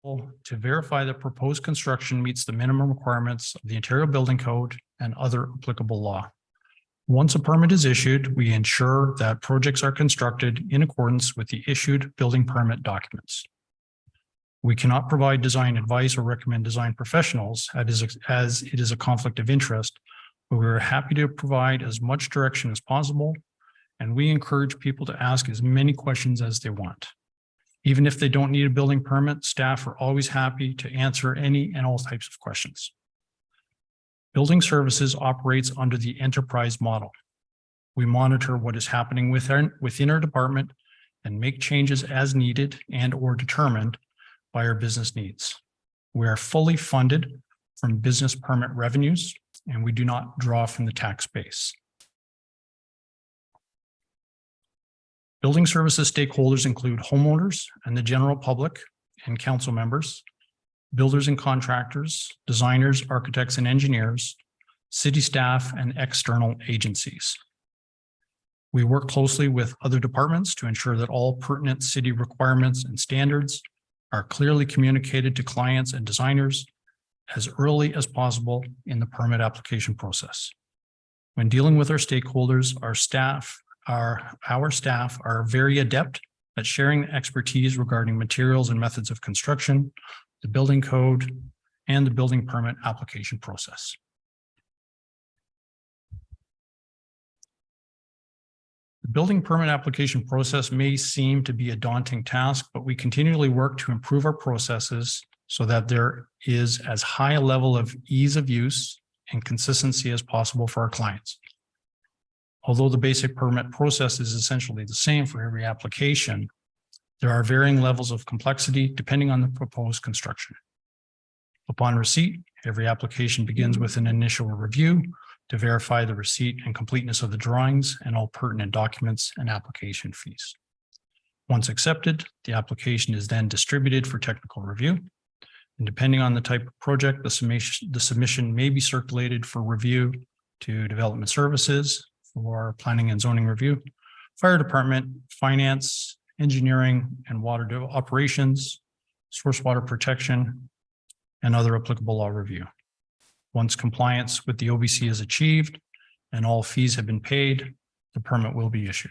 to verify that proposed construction meets the minimum requirements of the Ontario Building Code and other applicable law. Once a permit is issued, we ensure that projects are constructed in accordance with the issued building permit documents. We cannot provide design advice or recommend design professionals as it is a conflict of interest, but we are happy to provide as much direction as possible, and we encourage people to ask as many questions as they want. Even if they don't need a building permit, staff are always happy to answer any and all types of questions. Building Services operates under the enterprise model. We monitor what is happening within our department and make changes as needed and or determined by our business needs. We are fully funded from business permit revenues, and we do not draw from the tax base. Building Services stakeholders include homeowners and the general public and council members, builders and contractors, designers, architects and engineers, city staff, and external agencies. We work closely with other departments to ensure that all pertinent city requirements and standards are clearly communicated to clients and designers as early as possible in the permit application process. When dealing with our stakeholders, our staff are very adept at sharing expertise regarding materials and methods of construction, the building code, and the building permit application process. The building permit application process may seem to be a daunting task, but we continually work to improve our processes so that there is as high a level of ease of use and consistency as possible for our clients. Although the basic permit process is essentially the same for every application, there are varying levels of complexity depending on the proposed construction. Upon receipt, every application begins with an initial review to verify the receipt and completeness of the drawings and all pertinent documents and application fees. Once accepted, the application is then distributed for technical review. And depending on the type of project, the submission may be circulated for review to Development Services, for planning and zoning review, fire department, finance, engineering and water operations, source water protection, and other applicable law review. Once compliance with the OBC is achieved and all fees have been paid, the permit will be issued.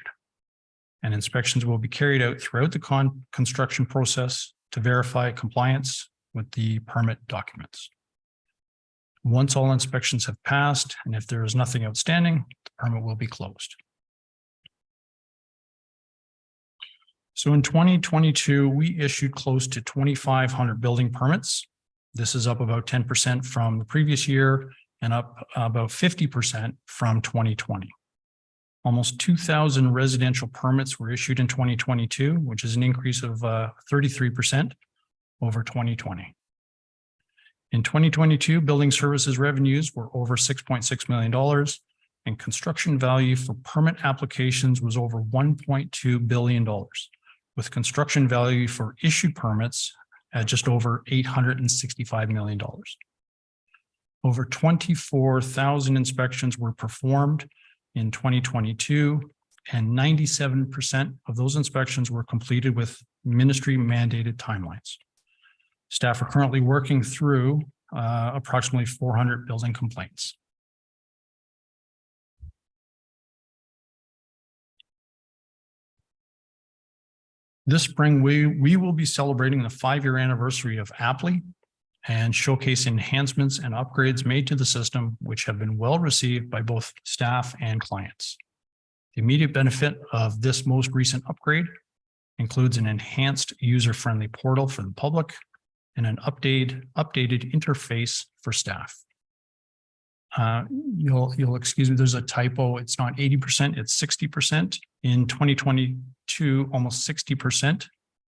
And inspections will be carried out throughout the construction process to verify compliance with the permit documents. Once all inspections have passed, and if there is nothing outstanding, the permit will be closed. So in 2022, we issued close to 2,500 building permits. This is up about 10% from the previous year and up about 50% from 2020. Almost 2,000 residential permits were issued in 2022, which is an increase of 33% over 2020. In 2022, Building Services revenues were over $6.6 million, and construction value for permit applications was over $1.2 billion, with construction value for issued permits at just over $865 million. Over 24,000 inspections were performed in 2022, and 97% of those inspections were completed with ministry mandated timelines. Staff are currently working through approximately 400 building complaints. This spring, we will be celebrating the 5-year anniversary of Apply and showcase enhancements and upgrades made to the system, which have been well received by both staff and clients. The immediate benefit of this most recent upgrade includes an enhanced user-friendly portal for the public and an updated interface for staff. You'll excuse me, there's a typo. It's not 80%, it's 60%. In 2022, almost 60%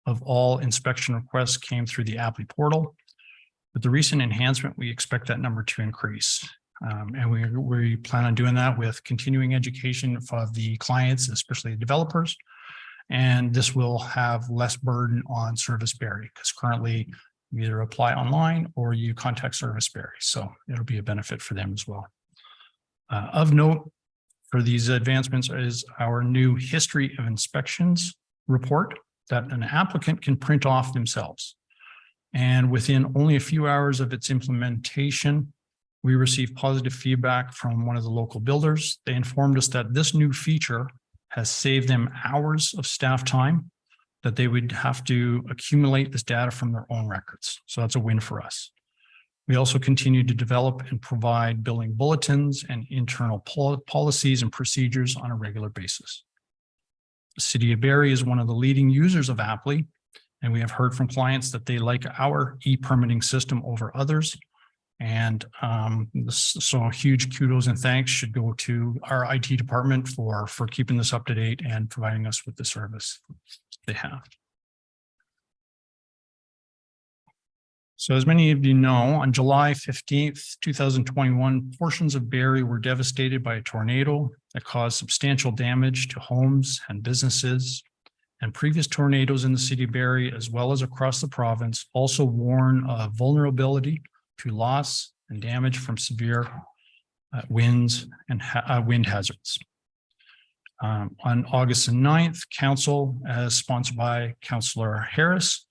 of all inspection requests came through the Apply portal. With the recent enhancement, we expect that number to increase. And we plan on doing that with continuing education of the clients, especially the developers. And this will have less burden on Service Berry, because currently you either apply online or you contact Service Berry. So it'll be a benefit for them as well. Of note for these advancements is our new history of inspections report that an applicant can print off themselves. And within only a few hours of its implementation, we received positive feedback from one of the local builders. They informed us that this new feature has saved them hours of staff time, that they would have to accumulate this data from their own records. So that's a win for us. We also continue to develop and provide billing bulletins and internal policies and procedures on a regular basis. The City of Barrie is one of the leading users of Apply, and we have heard from clients that they like our e-permitting system over others. And so huge kudos and thanks should go to our IT department for keeping this up to date and providing us with the service they have. So as many of you know, on July 15th, 2021, portions of Barrie were devastated by a tornado that caused substantial damage to homes and businesses. And previous tornadoes in the City of Barrie, as well as across the province, also warn of vulnerability to loss and damage from severe winds and wind hazards. On August 9th, Council, as sponsored by Councillor Harris,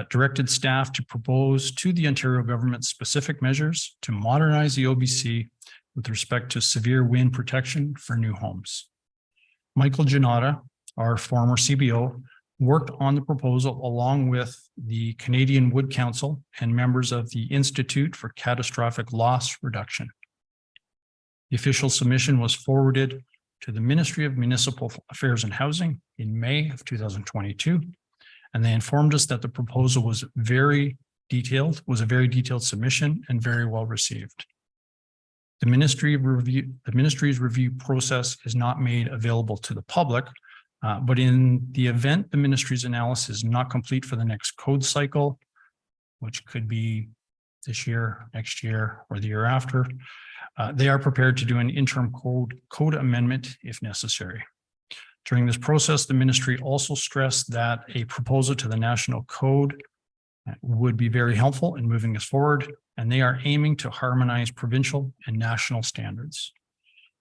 directed staff to propose to the Ontario government specific measures to modernize the OBC with respect to severe wind protection for new homes. Michael Giannotta, our former CBO, worked on the proposal along with the Canadian Wood Council and members of the Institute for Catastrophic Loss Reduction. The official submission was forwarded to the Ministry of Municipal Affairs and Housing in May of 2022, and they informed us that the proposal was a very detailed submission and very well received. The ministry's review process is not made available to the public, but in the event the ministry's analysis is not complete for the next code cycle, which could be this year, next year, or the year after, they are prepared to do an interim code amendment if necessary. During this process, the ministry also stressed that a proposal to the national code would be very helpful in moving us forward, and they are aiming to harmonize provincial and national standards.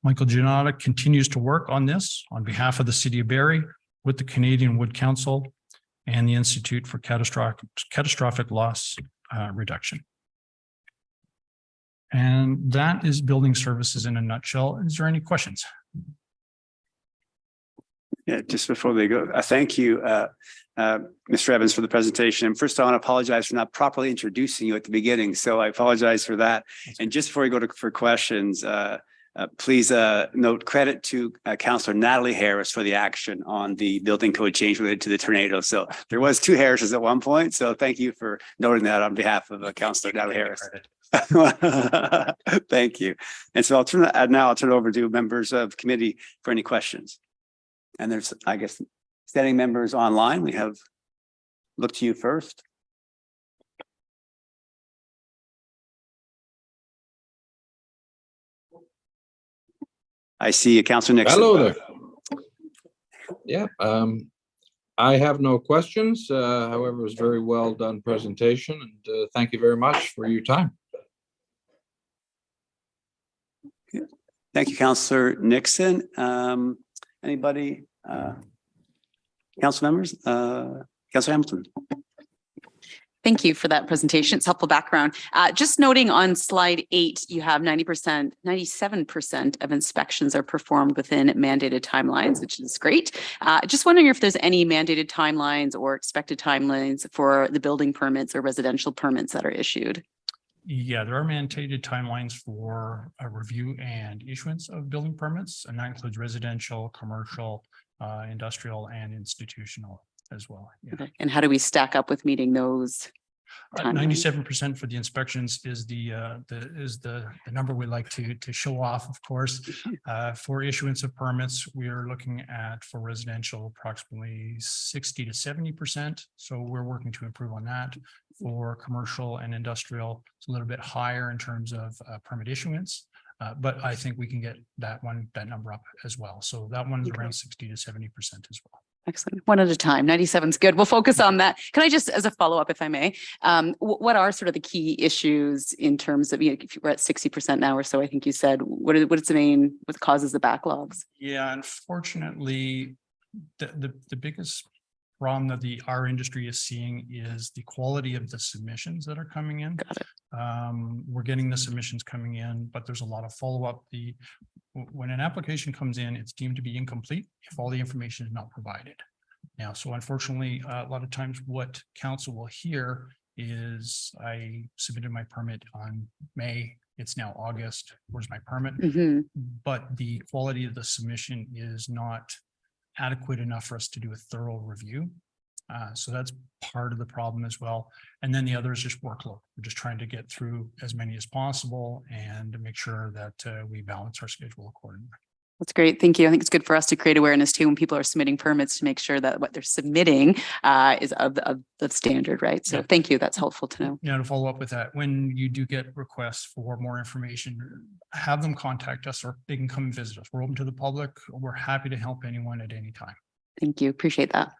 Michael Giannotta continues to work on this on behalf of the City of Barrie with the Canadian Wood Council and the Institute for Catastrophic Loss Reduction. And that is building services in a nutshell. Is there any questions? Yeah, just before they go, thank you, Mr. Evans, for the presentation. First, I want to apologize for not properly introducing you at the beginning, so I apologize for that. And just before we go for questions, please note credit to Councillor Natalie Harris for the action on the building code change related to the tornado. So there was two Harrises at one point, so thank you for noting that on behalf of Councillor Natalie Harris. Thank you. And so I'll turn it over to members of committee for any questions. And there's, I guess, standing members online. We have looked to you first. I see a Councillor Nixon. Hello there. Yeah, I have no questions. However, it was a very well done presentation, and thank you very much for your time. Thank you, Councillor Nixon. Anybody? Council members? Councillor Hamilton. Thank you for that presentation. It's helpful background. Just noting on slide 8, you have 97% of inspections are performed within mandated timelines, which is great. Just wondering if there's any mandated timelines or expected timelines for the building permits or residential permits that are issued. Yeah, there are mandated timelines for a review and issuance of building permits, and that includes residential, commercial, industrial, and institutional as well. Yeah. Okay. And how do we stack up with meeting those? 97% for the inspections is the number we like to show off, of course. For issuance of permits, we are looking at, for residential, approximately 60 to 70%. So we're working to improve on that. For commercial and industrial, it's a little bit higher in terms of permit issuance. But I think we can get that number up as well. So that one is around 60 to 70% as well. Excellent. One at a time. 97 is good. We'll focus on that. Can I just, as a follow-up, if I may, what are sort of the key issues in terms of, if we're at 60% now or so, I think you said, what causes the backlogs? Yeah, unfortunately, the biggest problem that our industry is seeing is the quality of the submissions that are coming in. Got it. We're getting the submissions coming in, but there's a lot of follow-up. When an application comes in, it's deemed to be incomplete if all the information is not provided. Now, so unfortunately, a lot of times what council will hear is I submitted my permit on May. It's now August. Where's my permit? Mhm. But the quality of the submission is not adequate enough for us to do a thorough review. So that's part of the problem as well. And then the other is just workload. We're just trying to get through as many as possible and make sure that we balance our schedule accordingly. That's great. Thank you. I think it's good for us to create awareness too when people are submitting permits to make sure that what they're submitting is of the standard, right? So Yeah. thank you. That's helpful to know. Yeah, to follow up with that, when you do get requests for more information, have them contact us or they can come and visit us. We're open to the public. We're happy to help anyone at any time. Thank you. Appreciate that.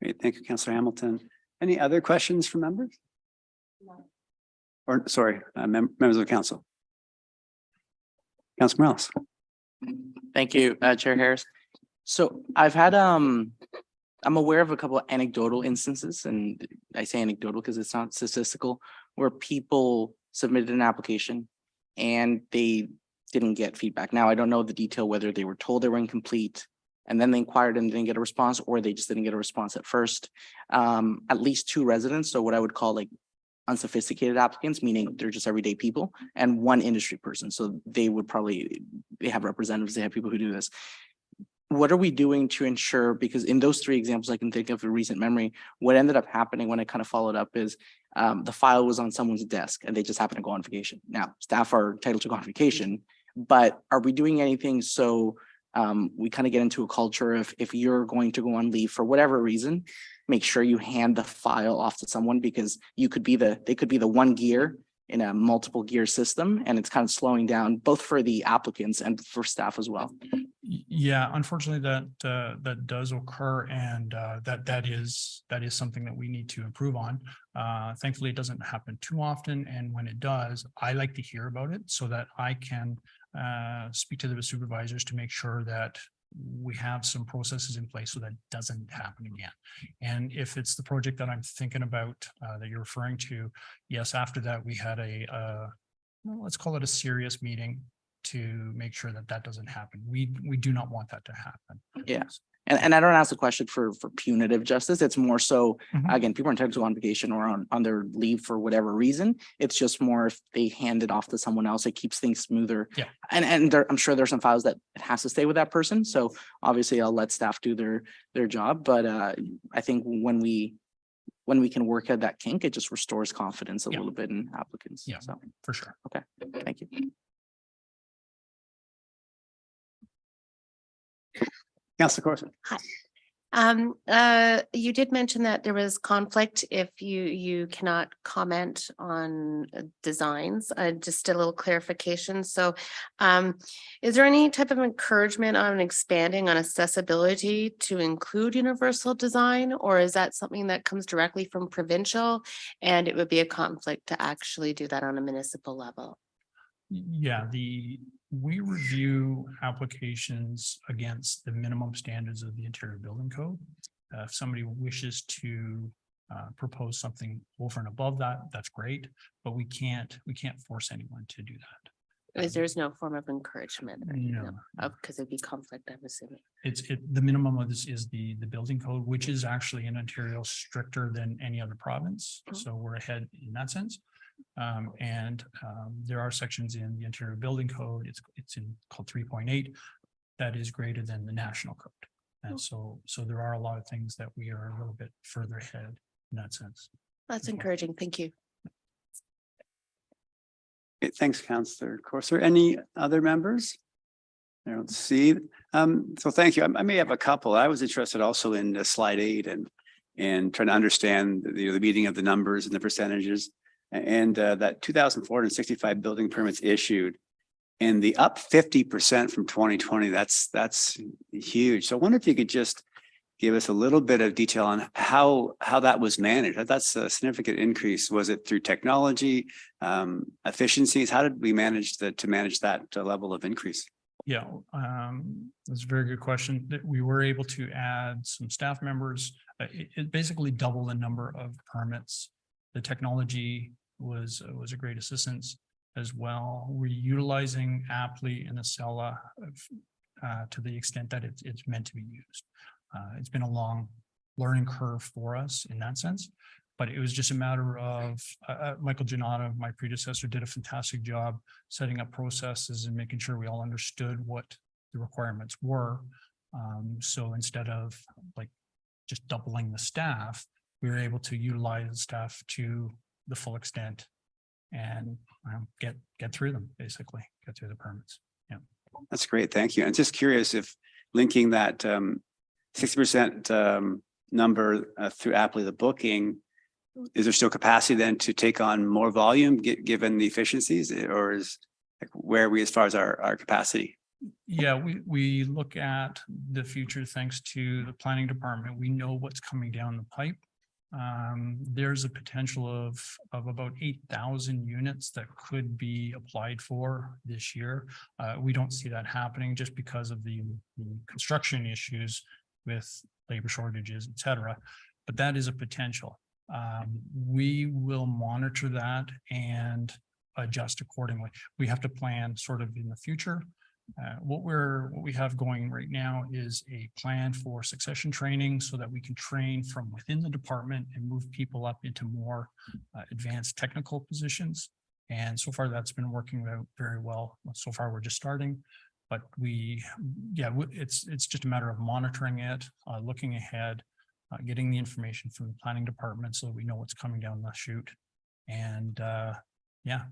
Great. Thank you, Councillor Hamilton. Any other questions from members? Or sorry, members of the council. Councilor Morales. Thank you, Chair Harris. So I've had, I'm aware of a couple of anecdotal instances, and I say anecdotal because it's not statistical, where people submitted an application and they didn't get feedback. Now, I don't know the detail, whether they were told they were incomplete and then they inquired and didn't get a response, or they just didn't get a response at first. At least 2 residents, so what I would call like unsophisticated applicants, meaning they're just everyday people, and 1 industry person. So they have representatives, they have people who do this. What are we doing to ensure, because in those 3 examples, I can think of a recent memory, what ended up happening when I kind of followed up is the file was on someone's desk and they just happened to go on vacation. Now, staff are entitled to go on vacation, but are we doing anything so we kind of get into a culture of, if you're going to go on leave for whatever reason, make sure you hand the file off to someone, because they could be the 1 gear in a multiple gear system, and it's kind of slowing down both for the applicants and for staff as well. Yeah, unfortunately, that does occur, and that is something that we need to improve on. Thankfully, it doesn't happen too often, and when it does, I like to hear about it so that I can speak to the supervisors to make sure that we have some processes in place so that doesn't happen again. And if it's the project that I'm thinking about that you're referring to, yes, after that we had let's call it a serious meeting to make sure that doesn't happen. We do not want that to happen. Yeah. And I don't ask the question for punitive justice. It's more so, Mhm. again, people are entitled to go on vacation or on their leave for whatever reason. It's just more if they hand it off to someone else, it keeps things smoother. Yeah. And I'm sure there's some files that it has to stay with that person. So obviously I'll let staff do their job. But I think when we can work at that kink, it just restores confidence a Yeah. little bit in applicants. Yeah. So, For sure. okay, thank you. Councilor Corson. You did mention that there was conflict if you cannot comment on designs. Just a little clarification. So, is there any type of encouragement on expanding on accessibility to include universal design, or is that something that comes directly from provincial, and it would be a conflict to actually do that on a municipal level? Yeah, we review applications against the minimum standards of the interior building code. If somebody wishes to propose something over and above that, that's great, but we can't force anyone to do that. There's no form of encouragement, No. because it'd be conflict, I'm assuming. The minimum of this is the building code, which is actually in Ontario stricter than any other province. Mhm. So we're ahead in that sense. There are sections in the interior building code. It's called 3.8 that is greater than the national code. And so there are a lot of things that we are a little bit further ahead in that sense. That's encouraging. Thank you. Okay, thanks, Councillor Corser. Any other members? I don't see. So thank you. I may have a couple. I was interested also in slide 8 and trying to understand the meaning of the numbers and the percentages. And that 2,465 building permits issued, and the up 50% from 2020, that's huge. So I wonder if you could just give us a little bit of detail on how that was managed. That's a significant increase. Was it through technology, efficiencies? How did we manage to manage that level of increase? Yeah, that's a very good question. That we were able to add some staff members. It basically doubled the number of permits. The technology was a great assistance as well. We're utilizing Apply and Acela to the extent that it's meant to be used. It's been a long learning curve for us in that sense, but it was just a matter of Michael Giannata, my predecessor, did a fantastic job setting up processes and making sure we all understood what the requirements were. So instead of like just doubling the staff, we were able to utilize the staff to the full extent and get through them, basically get through the permits. Yeah, That's great. Thank you. And just curious if linking that 60% number through Apply, the booking, is there still capacity then to take on more volume given the efficiencies, or is like where are we as far as our capacity? yeah, we look at the future thanks to the planning department. We know what's coming down the pipe. There's a potential of about 8,000 units that could be applied for this year. We don't see that happening just because of the construction issues with labor shortages, et cetera. But that is a potential. We will monitor that and adjust accordingly. We have to plan sort of in the future. What we have going right now is a plan for succession training so that we can train from within the department and move people up into more advanced technical positions. And so far that's been working out very well. So far we're just starting, but it's just a matter of monitoring it, looking ahead, getting the information from the planning department so that we know what's coming down the chute. And yeah.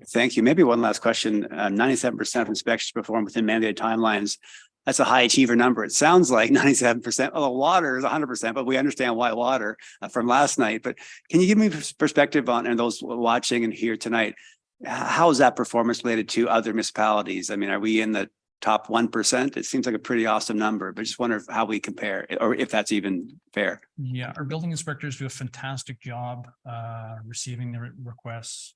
Thank you. Maybe one last question. 97% of inspections performed within mandated timelines. That's a high achiever number. It sounds like 97%. Well, the water is 100%, but we understand why water from last night. But can you give me perspective on, and those watching and here tonight, how is that performance related to other municipalities? I mean, are we in the top 1%? It seems like a pretty awesome number, but just wonder how we compare or if that's even fair. Yeah, our building inspectors do a fantastic job receiving the requests.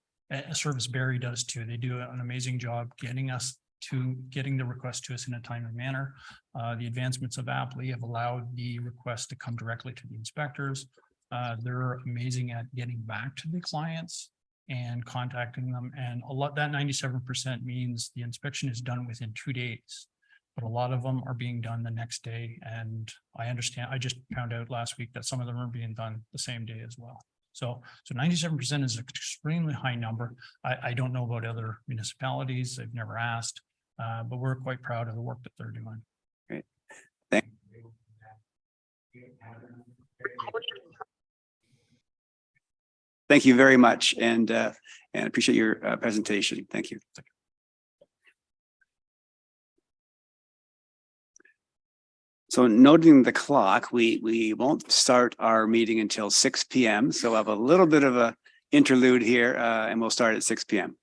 Service Barry does too. They do an amazing job getting the request to us in a timely manner. The advancements of Apply have allowed the request to come directly to the inspectors. They're amazing at getting back to the clients and contacting them. And that 97% means the inspection is done within 2 days, but a lot of them are being done the next day. And I understand, I just found out last week that some of them are being done the same day as well. So 97% is an extremely high number. I don't know about other municipalities. I've never asked, but we're quite proud of the work that they're doing. Great. Thank you. Thank you very much, and appreciate your presentation. Thank you. So noting the clock, we won't start our meeting until 6 p.m. So we'll have a little bit of a interlude here, and we'll start at 6 p.m.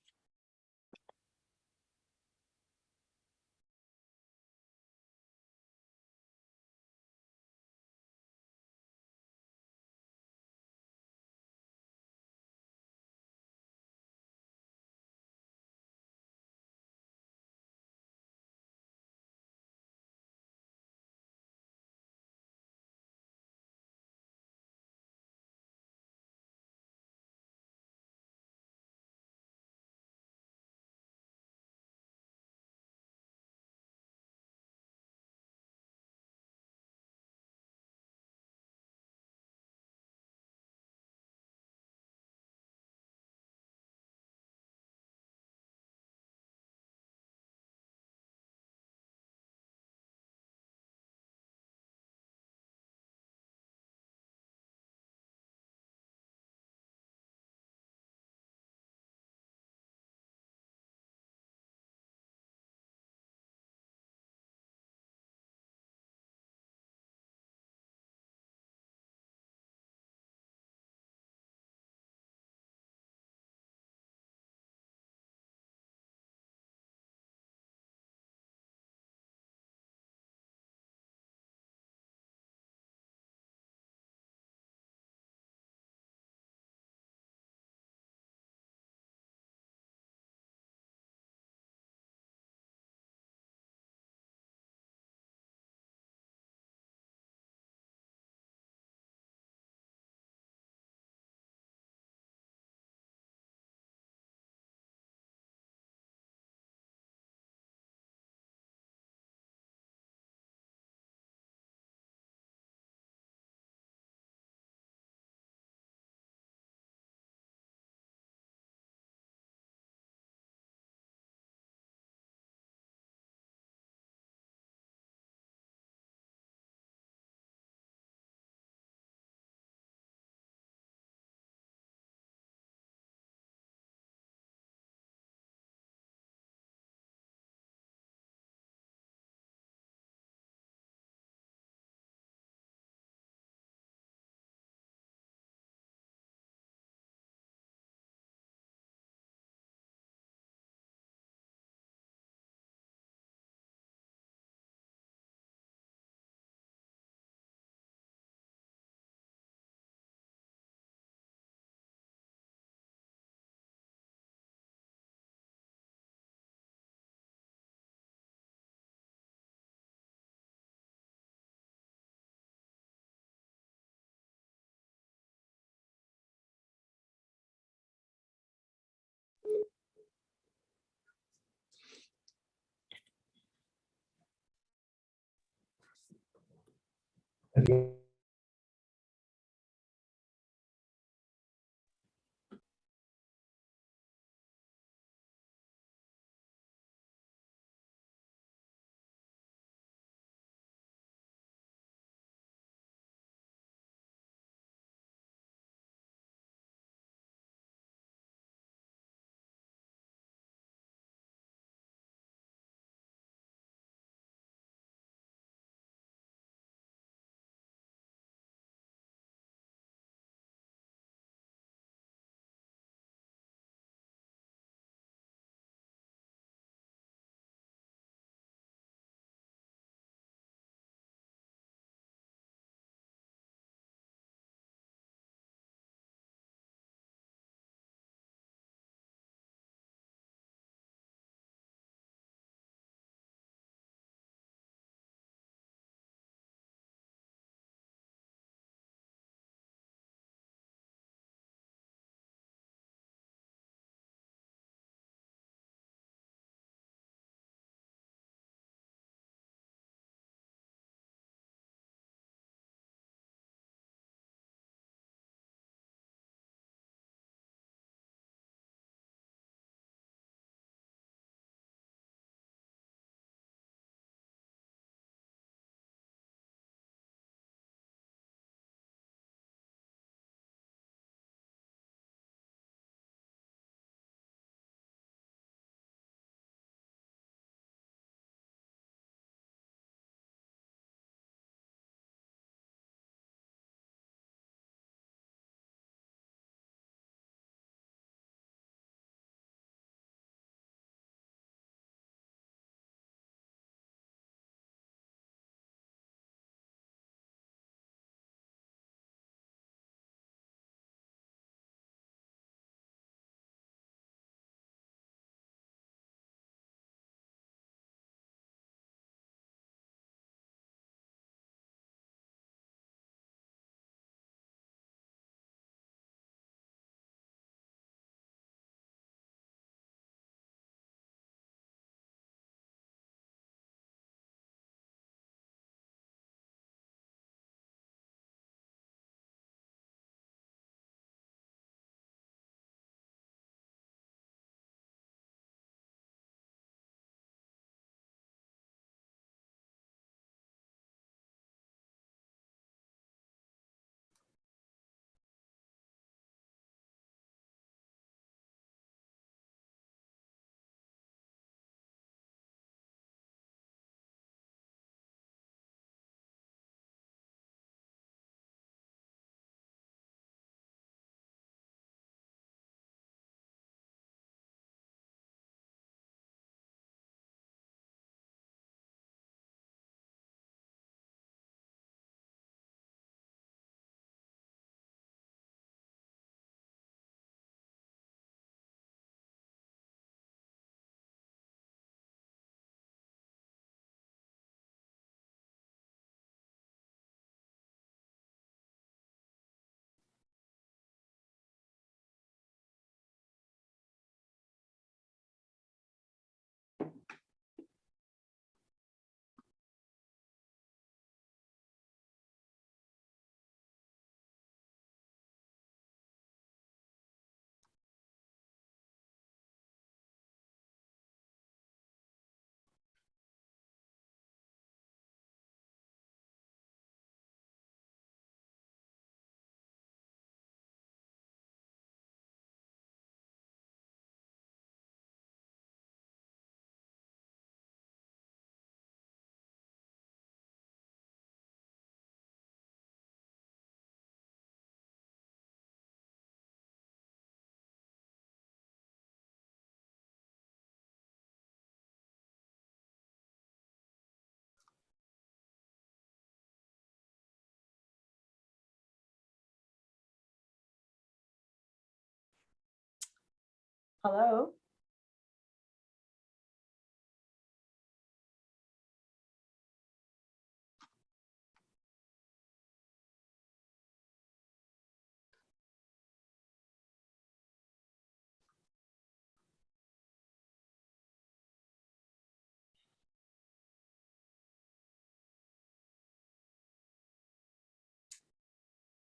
Hello?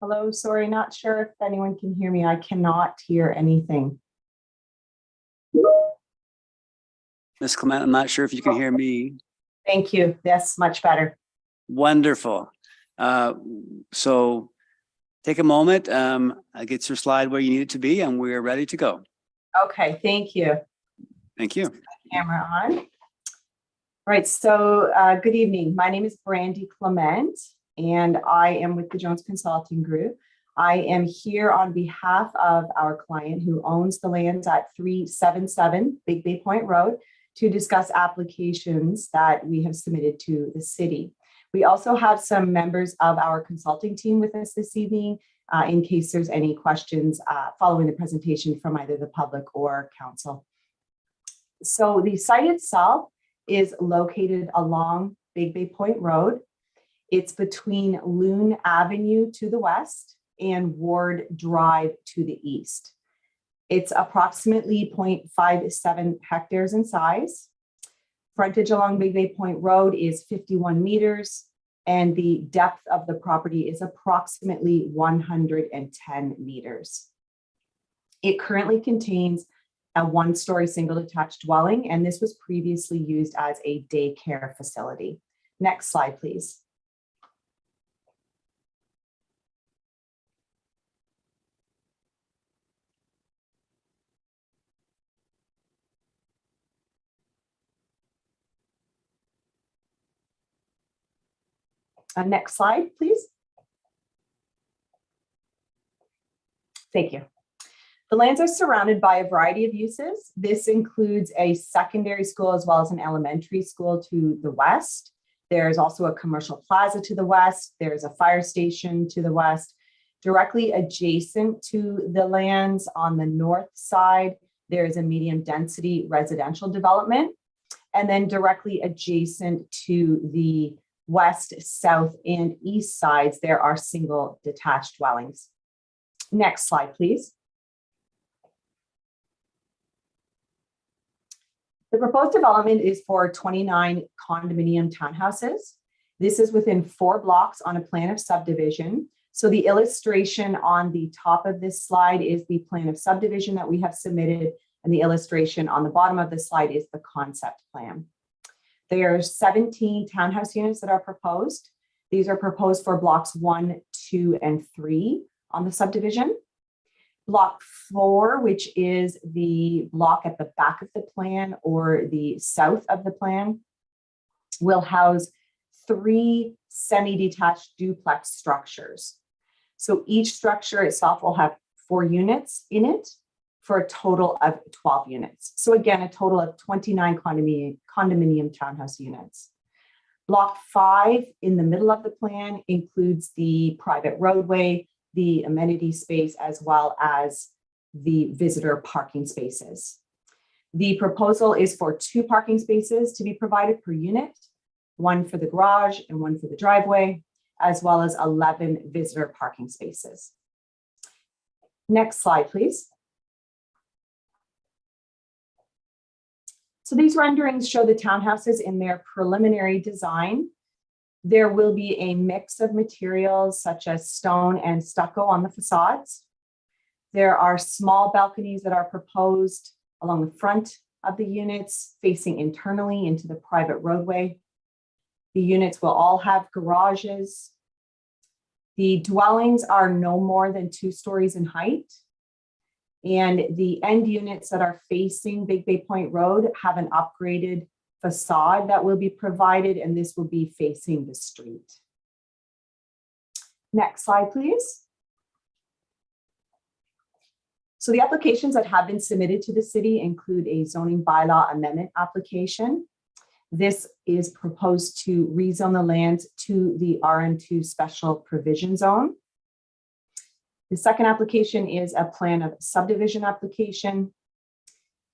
Hello, sorry, not sure if anyone can hear me. I cannot hear anything. Ms. Clement, I'm not sure if you can hear me. Thank you. Yes, much better. Wonderful. So take a moment, get your slide where you need it to be, and we're ready to go. Okay, thank you. Thank you. Camera on. All right, so good evening. My name is Brandy Clement, and I am with the Jones Consulting Group. I am here on behalf of our client who owns the lands at 377 Big Bay Point Road to discuss applications that we have submitted to the city. We also have some members of our consulting team with us this evening in case there's any questions following the presentation from either the public or council. So the site itself is located along Big Bay Point Road. It's between Loon Avenue to the west and Ward Drive to the east. It's approximately 0.57 hectares in size. Frontage along Big Bay Point Road is 51 meters, and the depth of the property is approximately 110 meters. It currently contains a one-story single detached dwelling, and this was previously used as a daycare facility. Next slide, please. Next slide, please. Thank you. The lands are surrounded by a variety of uses. This includes a secondary school as well as an elementary school to the west. There's also a commercial plaza to the west. There's a fire station to the west. Directly adjacent to the lands on the north side, there is a medium density residential development. And then directly adjacent to the west, south, and east sides, there are single detached dwellings. Next slide, please. The proposed development is for 29 condominium townhouses. This is within 4 blocks on a plan of subdivision. So the illustration on the top of this slide is the plan of subdivision that we have submitted, and the illustration on the bottom of the slide is the concept plan. There are 17 townhouse units that are proposed. These are proposed for blocks 1, 2, and 3 on the subdivision. Block 4, which is the block at the back of the plan or the south of the plan, will house 3 semi-detached duplex structures. So each structure itself will have 4 units in it for a total of 12 units. So again, a total of 29 condominium townhouse units. Block 5 in the middle of the plan includes the private roadway, the amenity space, as well as the visitor parking spaces. The proposal is for 2 parking spaces to be provided per unit, 1 for the garage and 1 for the driveway, as well as 11 visitor parking spaces. Next slide, please. So these renderings show the townhouses in their preliminary design. There will be a mix of materials such as stone and stucco on the facades. There are small balconies that are proposed along the front of the units facing internally into the private roadway. The units will all have garages. The dwellings are no more than 2 stories in height. And the end units that are facing Big Bay Point Road have an upgraded facade that will be provided, and this will be facing the street. Next slide, please. So the applications that have been submitted to the city include a zoning bylaw amendment application. This is proposed to rezone the lands to the RM2 special provision zone. The second application is a plan of subdivision application.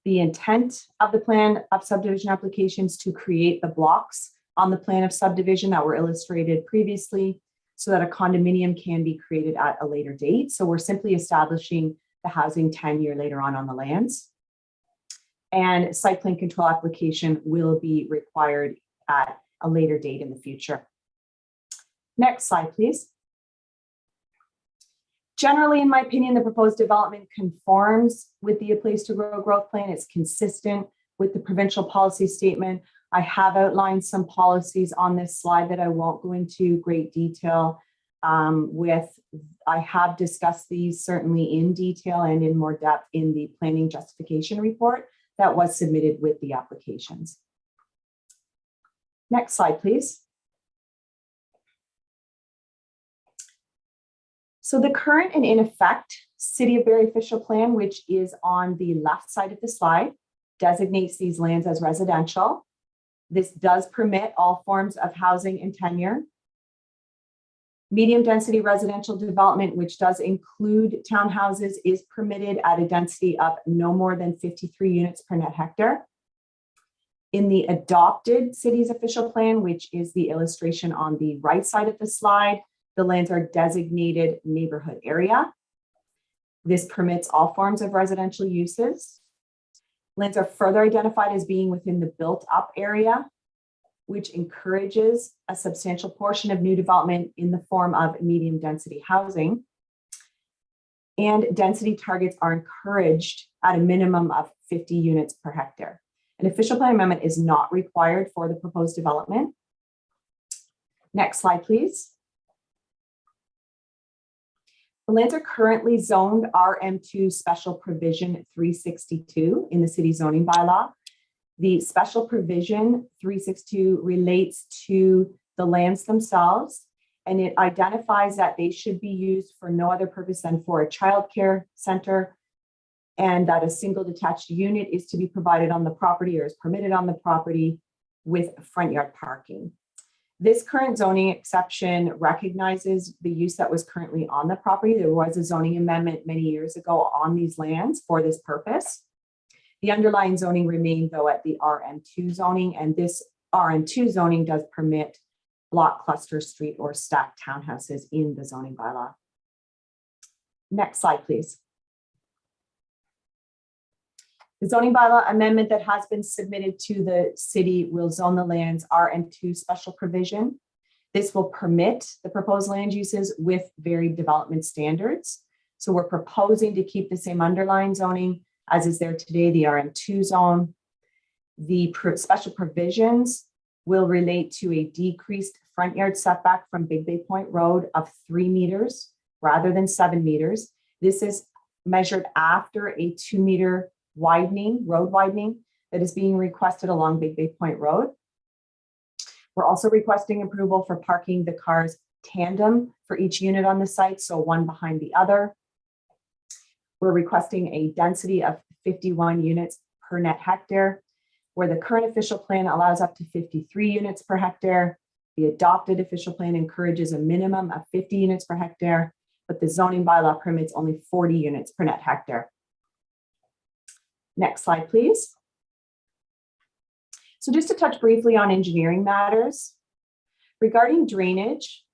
The intent of the plan of subdivision applications to create the blocks on the plan of subdivision that were illustrated previously so that a condominium can be created at a later date. So we're simply establishing the housing tenure later on the lands. And site plan control application will be required at a later date in the future. Next slide, please. Generally, in my opinion, the proposed development conforms with the A Place to Grow growth plan. It's consistent with the provincial policy statement. I have outlined some policies on this slide that I won't go into great detail with. I have discussed these certainly in detail and in more depth in the planning justification report that was submitted with the applications. Next slide, please. So the current and in effect City of Barrie official plan, which is on the left side of the slide, designates these lands as residential. This does permit all forms of housing and tenure. Medium density residential development, which does include townhouses, is permitted at a density of no more than 53 units per net hectare. In the adopted city's official plan, which is the illustration on the right side of the slide, the lands are designated neighborhood area. This permits all forms of residential uses. Lands are further identified as being within the built up area, which encourages a substantial portion of new development in the form of medium density housing. And density targets are encouraged at a minimum of 50 units per hectare. An official plan amendment is not required for the proposed development. Next slide, please. The lands are currently zoned RM2 Special Provision 362 in the city zoning bylaw. The Special Provision 362 relates to the lands themselves, and it identifies that they should be used for no other purpose than for a childcare center, and that a single detached unit is to be provided on the property or is permitted on the property with front yard parking. This current zoning exception recognizes the use that was currently on the property. There was a zoning amendment many years ago on these lands for this purpose. The underlying zoning remained though at the RM2 zoning, and this RM2 zoning does permit block, cluster, street, or stacked townhouses in the zoning bylaw. Next slide, please. The zoning bylaw amendment that has been submitted to the city will zone the lands RM2 special provision. This will permit the proposed land uses with varied development standards. So we're proposing to keep the same underlying zoning as is there today, the RM2 zone. The special provisions will relate to a decreased front yard setback from Big Bay Point Road of 3 meters rather than 7 meters. This is measured after a 2 meter road widening that is being requested along Big Bay Point Road. We're also requesting approval for parking the cars tandem for each unit on the site, so one behind the other. We're requesting a density of 51 units per net hectare, where the current official plan allows up to 53 units per hectare. The adopted official plan encourages a minimum of 50 units per hectare, but the zoning bylaw permits only 40 units per net hectare. Next slide, please. So just to touch briefly on engineering matters. Regarding drainage,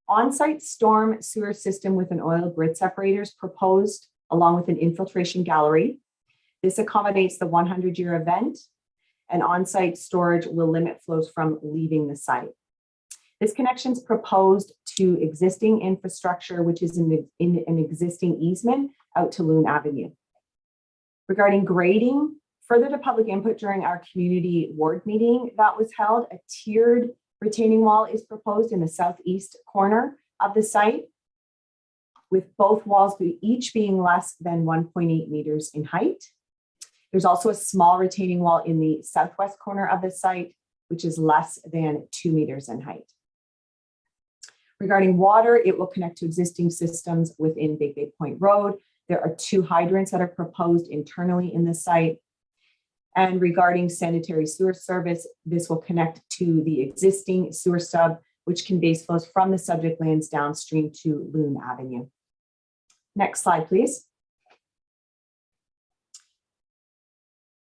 on-site storm sewer system with an oil grid separator is proposed along with an infiltration gallery. This accommodates the 100-year event, and on-site storage will limit flows from leaving the site. This connection is proposed to existing infrastructure, which is in an existing easement out to Loon Avenue. Regarding grading, further to public input during our community ward meeting that was held, a tiered retaining wall is proposed in the southeast corner of the site, with both walls each being less than 1.8 meters in height. There's also a small retaining wall in the southwest corner of the site, which is less than 2 meters in height. Regarding water, it will connect to existing systems within Big Bay Point Road. There are 2 hydrants that are proposed internally in the site. And regarding sanitary sewer service, this will connect to the existing sewer stub, which conveys flows from the subject lands downstream to Loon Avenue. Next slide, please.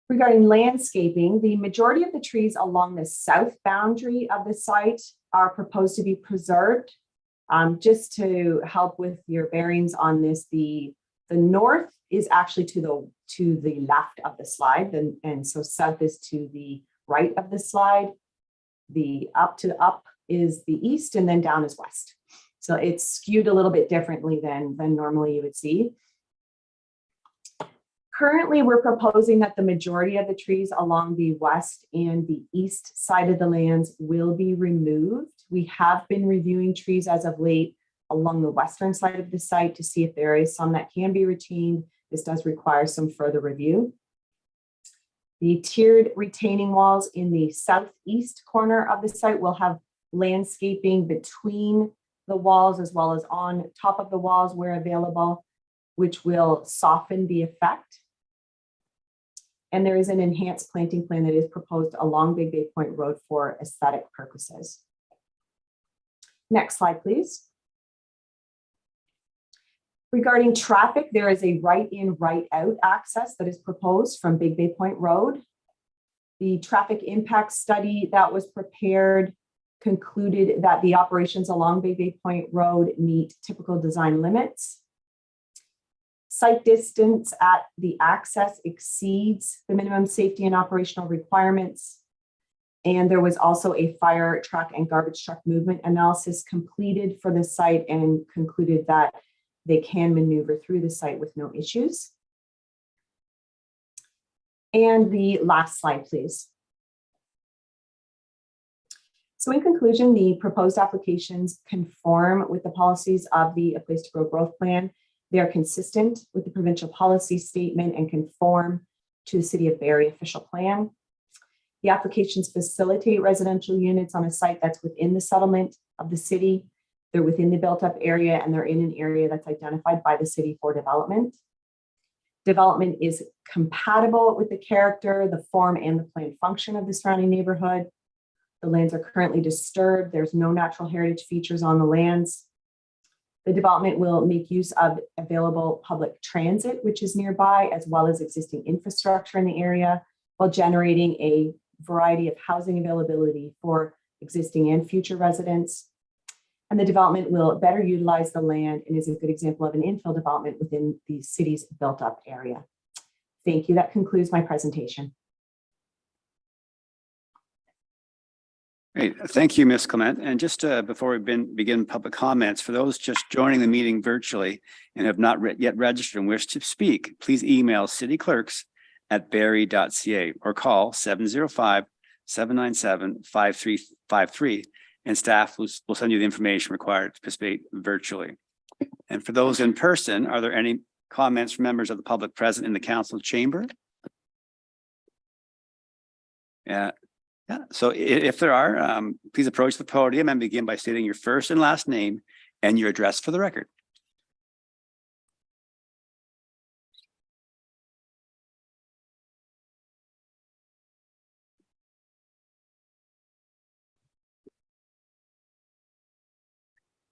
Regarding landscaping, the majority of the trees along the south boundary of the site are proposed to be preserved. Just to help with your bearings on this, the north is actually to the left of the slide, and so south is to the right of the slide. The up is the east, and then down is west. So it's skewed a little bit differently than normally you would see. Currently, we're proposing that the majority of the trees along the west and the east side of the lands will be removed. We have been reviewing trees as of late along the western side of the site to see if there is some that can be retained. This does require some further review. The tiered retaining walls in the southeast corner of the site will have landscaping between the walls as well as on top of the walls where available, which will soften the effect. And there is an enhanced planting plan that is proposed along Big Bay Point Road for aesthetic purposes. Next slide, please. Regarding traffic, there is a right in, right out access that is proposed from Big Bay Point Road. The traffic impact study that was prepared concluded that the operations along Big Bay Point Road meet typical design limits. Site distance at the access exceeds the minimum safety and operational requirements. And there was also a fire truck and garbage truck movement analysis completed for the site and concluded that they can maneuver through the site with no issues. And the last slide, please. So in conclusion, the proposed applications conform with the policies of the A Place to Grow Growth Plan. They are consistent with the provincial policy statement and conform to the City of Barrie official plan. The applications facilitate residential units on a site that's within the settlement of the city. They're within the built up area and they're in an area that's identified by the city for development. Development is compatible with the character, the form, and the planned function of the surrounding neighborhood. The lands are currently disturbed. There's no natural heritage features on the lands. The development will make use of available public transit, which is nearby, as well as existing infrastructure in the area, while generating a variety of housing availability for existing and future residents. And the development will better utilize the land and is a good example of an infill development within the city's built up area. Thank you. That concludes my presentation. Great. Thank you, Ms. Clement. And just before we begin public comments, for those just joining the meeting virtually and have not yet registered and wish to speak, please email cityclerks@barrie.ca or call 705-797-5353 and staff will send you the information required to participate virtually. And for those in person, are there any comments from members of the public present in the council chamber? Yeah. So if there are, please approach the podium and begin by stating your first and last name and your address for the record.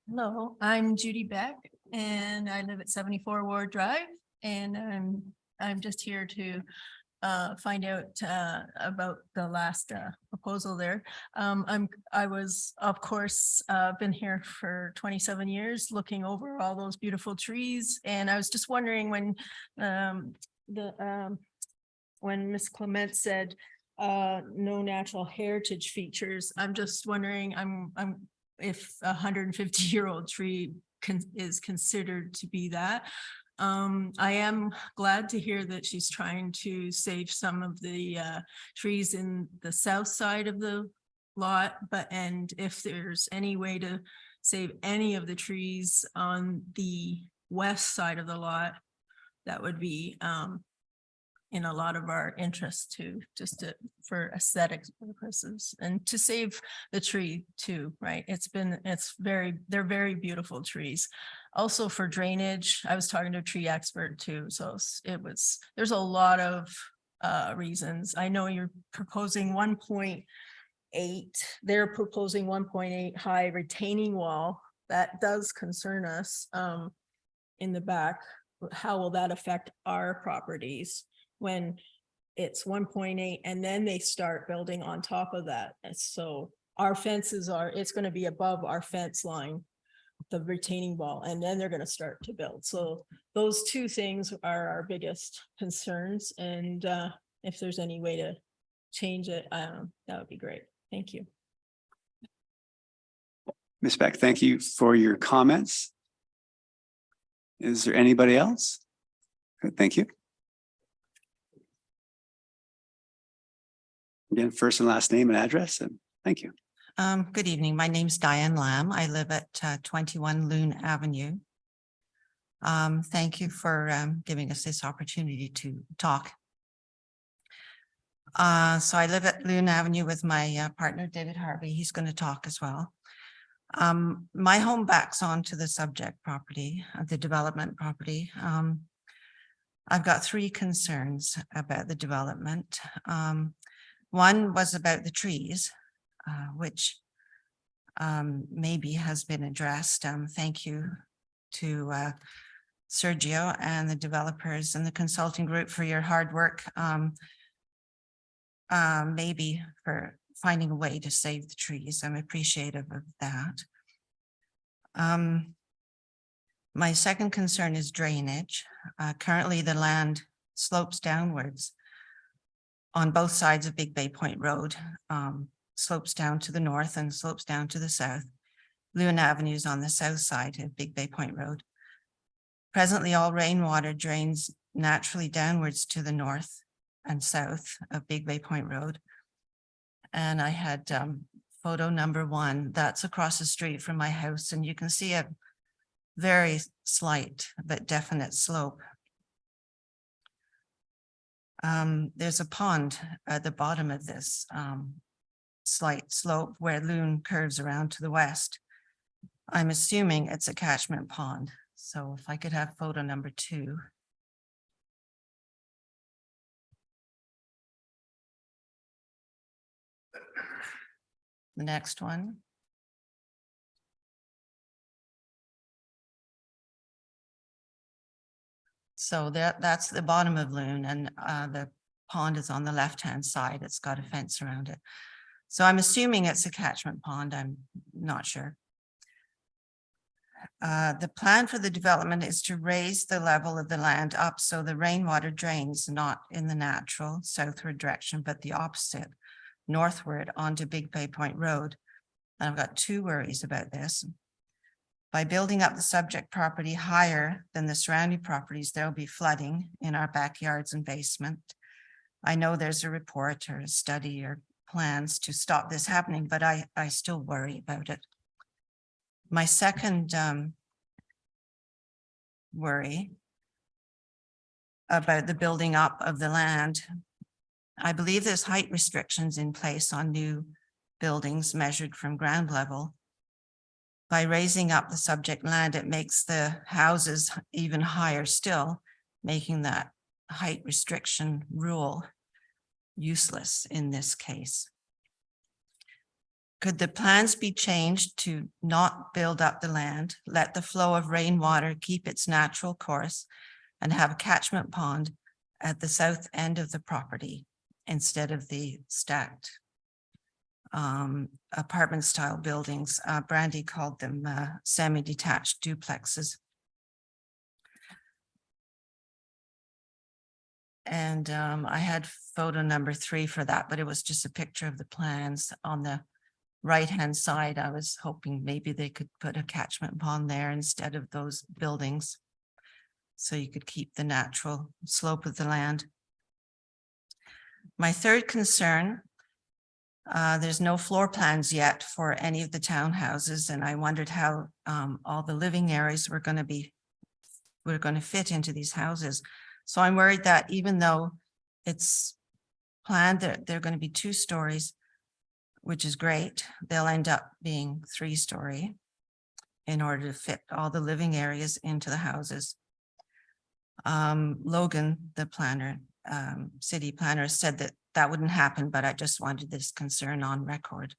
Hello, I'm Judy Beck and I live at 74 Ward Drive, and I'm just here to find out about the last proposal there. I was, of course, been here for 27 years looking over all those beautiful trees, and I was just wondering when Ms. Clement said no natural heritage features, I'm just wondering if a 150-year-old tree is considered to be that. I am glad to hear that she's trying to save some of the trees in the south side of the lot, and if there's any way to save any of the trees on the west side of the lot, that would be in a lot of our interest too, for aesthetic purposes and to save the tree too, right? They're very beautiful trees. Also for drainage, I was talking to a tree expert too, so there's a lot of reasons. I know you're proposing 1.8, they're proposing 1.8 high retaining wall. That does concern us in the back. How will that affect our properties when it's 1.8 and then they start building on top of that? And so our fences it's going to be above our fence line, the retaining wall, and then they're going to start to build. So those two things are our biggest concerns. And if there's any way to change it, that would be great. Thank you. Ms. Beck, thank you for your comments. Is there anybody else? Good, thank you. Again, first and last name and address, and thank you. Good evening. My name's Diane Lamb. I live at 21 Loon Avenue. Thank you for giving us this opportunity to talk. So I live at Loon Avenue with my partner, David Harvey. He's going to talk as well. My home backs onto the subject property, the development property. I've got three concerns about the development. One was about the trees, which maybe has been addressed. Thank you to Sergio and the developers and the consulting group for your hard work. Maybe for finding a way to save the trees. I'm appreciative of that. My second concern is drainage. Currently, the land slopes downwards on both sides of Big Bay Point Road, slopes down to the north and slopes down to the south. Loon Avenue is on the south side of Big Bay Point Road. Presently, all rainwater drains naturally downwards to the north and south of Big Bay Point Road. And I had photo number 1, that's across the street from my house, and you can see a very slight but definite slope. There's a pond at the bottom of this slight slope where Loon curves around to the west. I'm assuming it's a catchment pond. So if I could have photo number 2. The next one. So that's the bottom of Loon, and the pond is on the left-hand side. It's got a fence around it. So I'm assuming it's a catchment pond. I'm not sure. The plan for the development is to raise the level of the land up so the rainwater drains not in the natural southward direction, but the opposite, northward onto Big Bay Point Road. And I've got 2 worries about this. By building up the subject property higher than the surrounding properties, there will be flooding in our backyards and basement. I know there's a report or a study or plans to stop this happening, but I still worry about it. My second worry about the building up of the land, I believe there's height restrictions in place on new buildings measured from ground level. By raising up the subject land, it makes the houses even higher still, making that height restriction rule useless in this case. Could the plans be changed to not build up the land, let the flow of rainwater keep its natural course, and have a catchment pond at the south end of the property instead of the stacked apartment style buildings? Brandy called them semi-detached duplexes. And I had photo number 3 for that, but it was just a picture of the plans on the right-hand side. I was hoping maybe they could put a catchment pond there instead of those buildings, so you could keep the natural slope of the land. My third concern, there's no floor plans yet for any of the townhouses, and I wondered how all the living areas were going to fit into these houses. So I'm worried that even though it's planned that they're going to be 2 stories, which is great, they'll end up being 3-story in order to fit all the living areas into the houses. Logan, the planner, city planner, said that that wouldn't happen, but I just wanted this concern on record.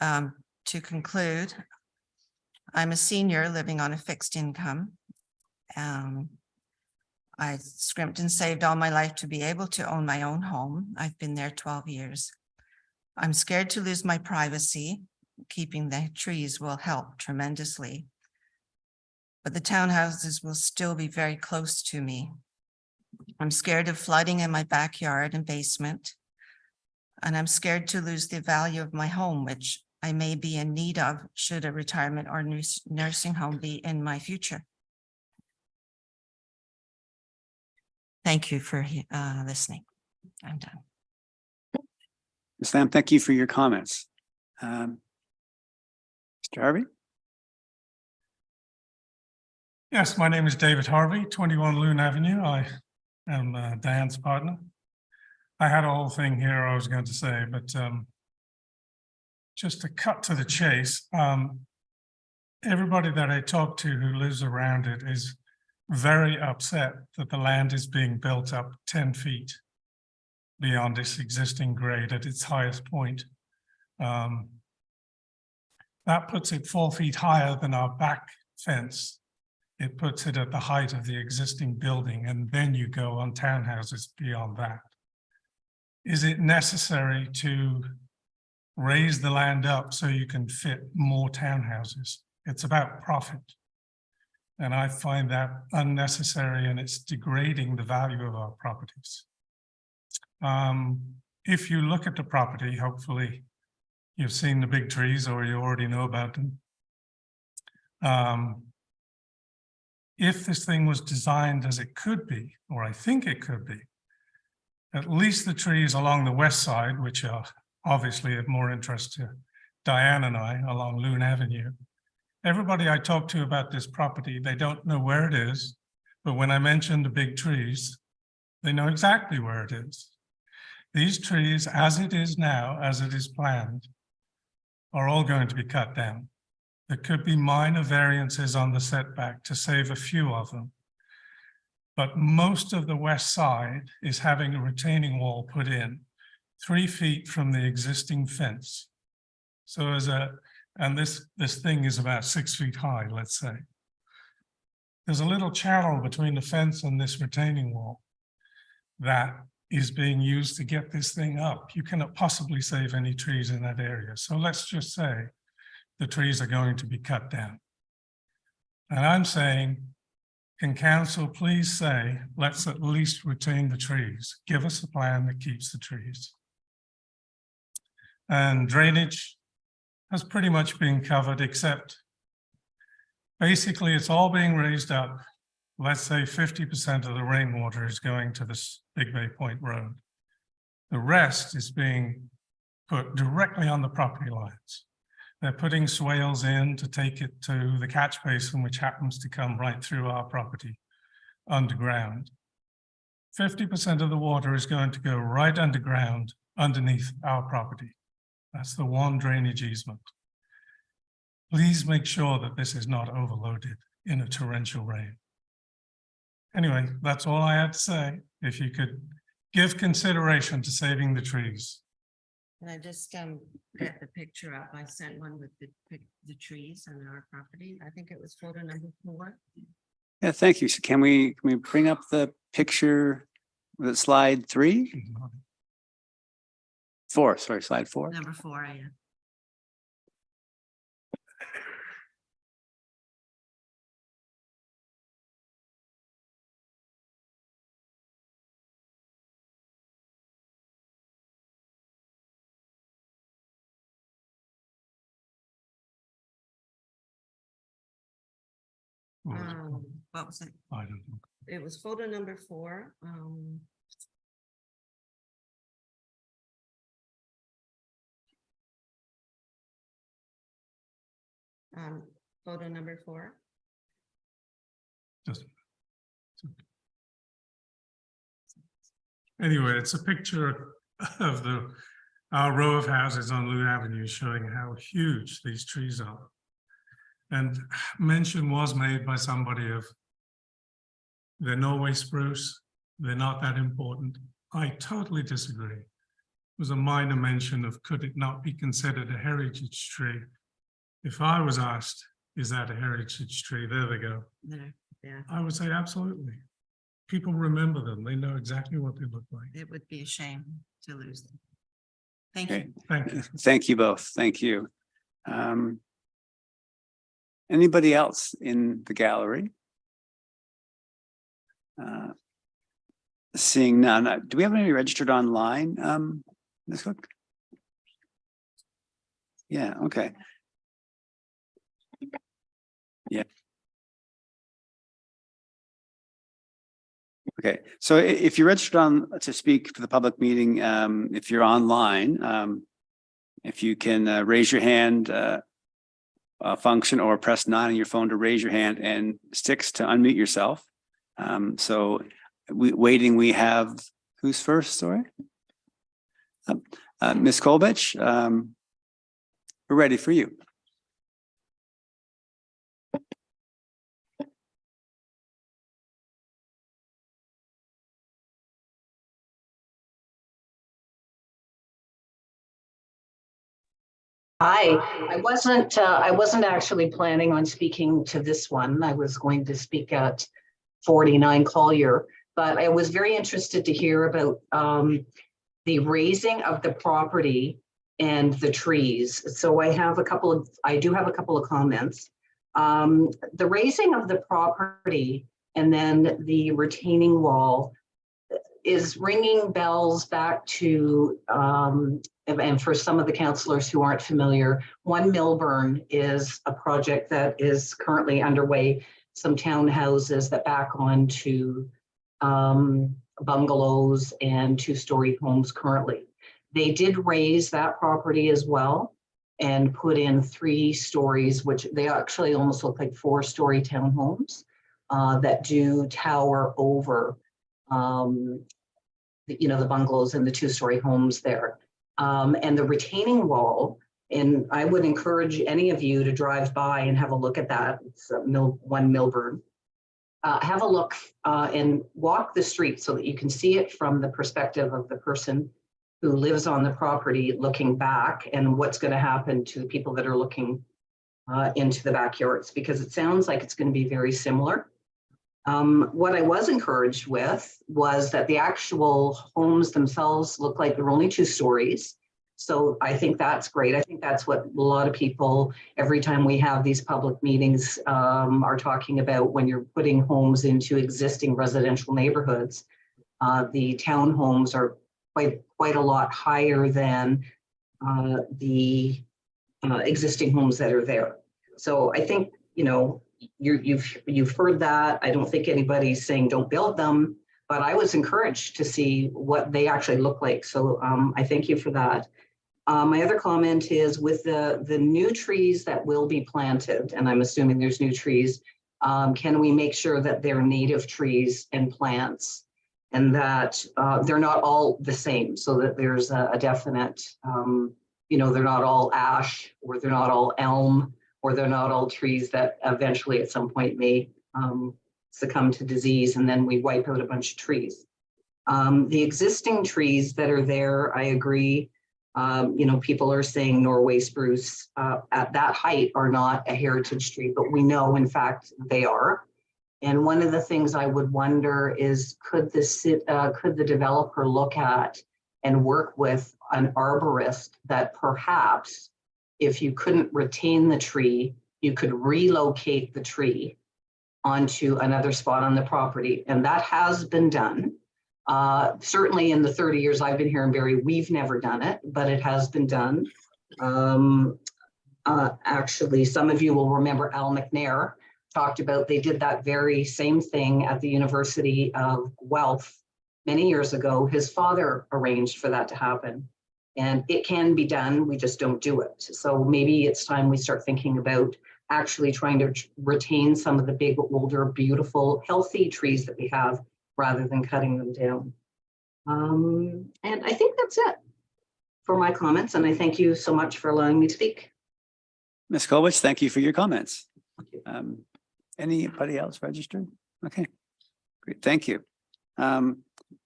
To conclude, I'm a senior living on a fixed income. I scrimped and saved all my life to be able to own my own home. I've been there 12 years. I'm scared to lose my privacy. Keeping the trees will help tremendously, but the townhouses will still be very close to me. I'm scared of flooding in my backyard and basement, and I'm scared to lose the value of my home, which I may be in need of should a retirement or nursing home be in my future. Thank you for listening. I'm done. Ms. Lamb, thank you for your comments. Mr. Harvey? Yes, my name is David Harvey, 21 Loon Avenue. I am Diane's partner. I had a whole thing here I was going to say, but just to cut to the chase, everybody that I talk to who lives around it is very upset that the land is being built up 10 feet beyond its existing grade at its highest point. That puts it 4 feet higher than our back fence. It puts it at the height of the existing building, and then you go on townhouses beyond that. Is it necessary to raise the land up so you can fit more townhouses? It's about profit. And I find that unnecessary, and it's degrading the value of our properties. If you look at the property, hopefully you've seen the big trees or you already know about them. If this thing was designed as it could be, or I think it could be, at least the trees along the west side, which are obviously of more interest to Diane and I along Loon Avenue. Everybody I talk to about this property, they don't know where it is, but when I mention the big trees, they know exactly where it is. These trees, as it is now, as it is planned, are all going to be cut down. There could be minor variances on the setback to save a few of them. But most of the west side is having a retaining wall put in 3 feet from the existing fence. So and this thing is about 6 feet high, let's say. There's a little channel between the fence and this retaining wall that is being used to get this thing up. You cannot possibly save any trees in that area. So let's just say the trees are going to be cut down. And I'm saying, can council please say, let's at least retain the trees. Give us a plan that keeps the trees. And drainage has pretty much been covered, except basically it's all being raised up. Let's say 50% of the rainwater is going to this Big Bay Point Road. The rest is being put directly on the property lines. They're putting swales in to take it to the catch basin, which happens to come right through our property underground. 50% of the water is going to go right underground underneath our property. That's the one drainage easement. Please make sure that this is not overloaded in a torrential rain. Anyway, that's all I had to say. If you could give consideration to saving the trees. Can I just get the picture up? I sent one with the trees on our property. I think it was photo number 4. Yeah, thank you. So can we bring up the picture with slide 3? 4, sorry, slide 4. Number 4, yeah. What was it? I don't know. It was photo number 4. Photo number 4. Just anyway, it's a picture of our row of houses on Loon Avenue showing how huge these trees are. And mention was made by somebody of they're Norway spruce, they're not that important. I totally disagree. It was a minor mention of could it not be considered a heritage tree? If I was asked, is that a heritage tree? There they go. There, yeah. I would say absolutely. People remember them. They know exactly what they look like. It would be a shame to lose them. Thank Okay. you. Thank you. Thank you both. Thank you. Anybody else in the gallery? Seeing none. Do we have any registered online, Ms. Cook? Yeah, okay. Yeah. Okay, so if you're registered on to speak for the public meeting, if you're online, if you can raise your hand function or press 9 on your phone to raise your hand and 6 to unmute yourself. So we have, who's first, sorry? Ms. Kolbich, we're ready for you. Hi, I wasn't actually planning on speaking to this one. I was going to speak at 49 Collier, but I was very interested to hear about the raising of the property and the trees. So I do have a couple of comments. The raising of the property and then the retaining wall is ringing bells back to, and for some of the councillors who aren't familiar, 1 Milburn is a project that is currently underway, some townhouses that back onto bungalows and 2-story homes currently. They did raise that property as well and put in 3 stories, which they actually almost look like 4-story townhomes that do tower over the bungalows and the 2-story homes there. And the retaining wall, and I would encourage any of you to drive by and have a look at that. It's 1 Milburn. Have a look and walk the street so that you can see it from the perspective of the person who lives on the property looking back, and what's going to happen to the people that are looking into the backyards, because it sounds like it's going to be very similar. What I was encouraged with was that the actual homes themselves look like they're only 2 stories. So I think that's great. I think that's what a lot of people, every time we have these public meetings, are talking about when you're putting homes into existing residential neighborhoods. The townhomes are quite a lot higher than the existing homes that are there. So I think, you've heard that. I don't think anybody's saying don't build them, but I was encouraged to see what they actually look like. So I thank you for that. My other comment is with the new trees that will be planted, and I'm assuming there's new trees, can we make sure that they're native trees and plants, and that they're not all the same, so that there's a definite, they're not all ash, or they're not all elm, or they're not all trees that eventually at some point may succumb to disease, and then we wipe out a bunch of trees. The existing trees that are there, I agree. People are saying Norway spruce at that height are not a heritage tree, but we know in fact they are. And one of the things I would wonder is, could the developer look at and work with an arborist that perhaps, if you couldn't retain the tree, you could relocate the tree onto another spot on the property. And that has been done. Certainly in the 30 years I've been here in Barrie, we've never done it, but it has been done. Actually, some of you will remember Al McNair talked about, they did that very same thing at the University of Guelph many years ago. His father arranged for that to happen. And it can be done, we just don't do it. So maybe it's time we start thinking about actually trying to retain some of the big, older, beautiful, healthy trees that we have, rather than cutting them down. And I think that's it for my comments. And I thank you so much for allowing me to speak. Ms. Kolbich, thank you for your comments. Anybody else registered? Okay, great, thank you.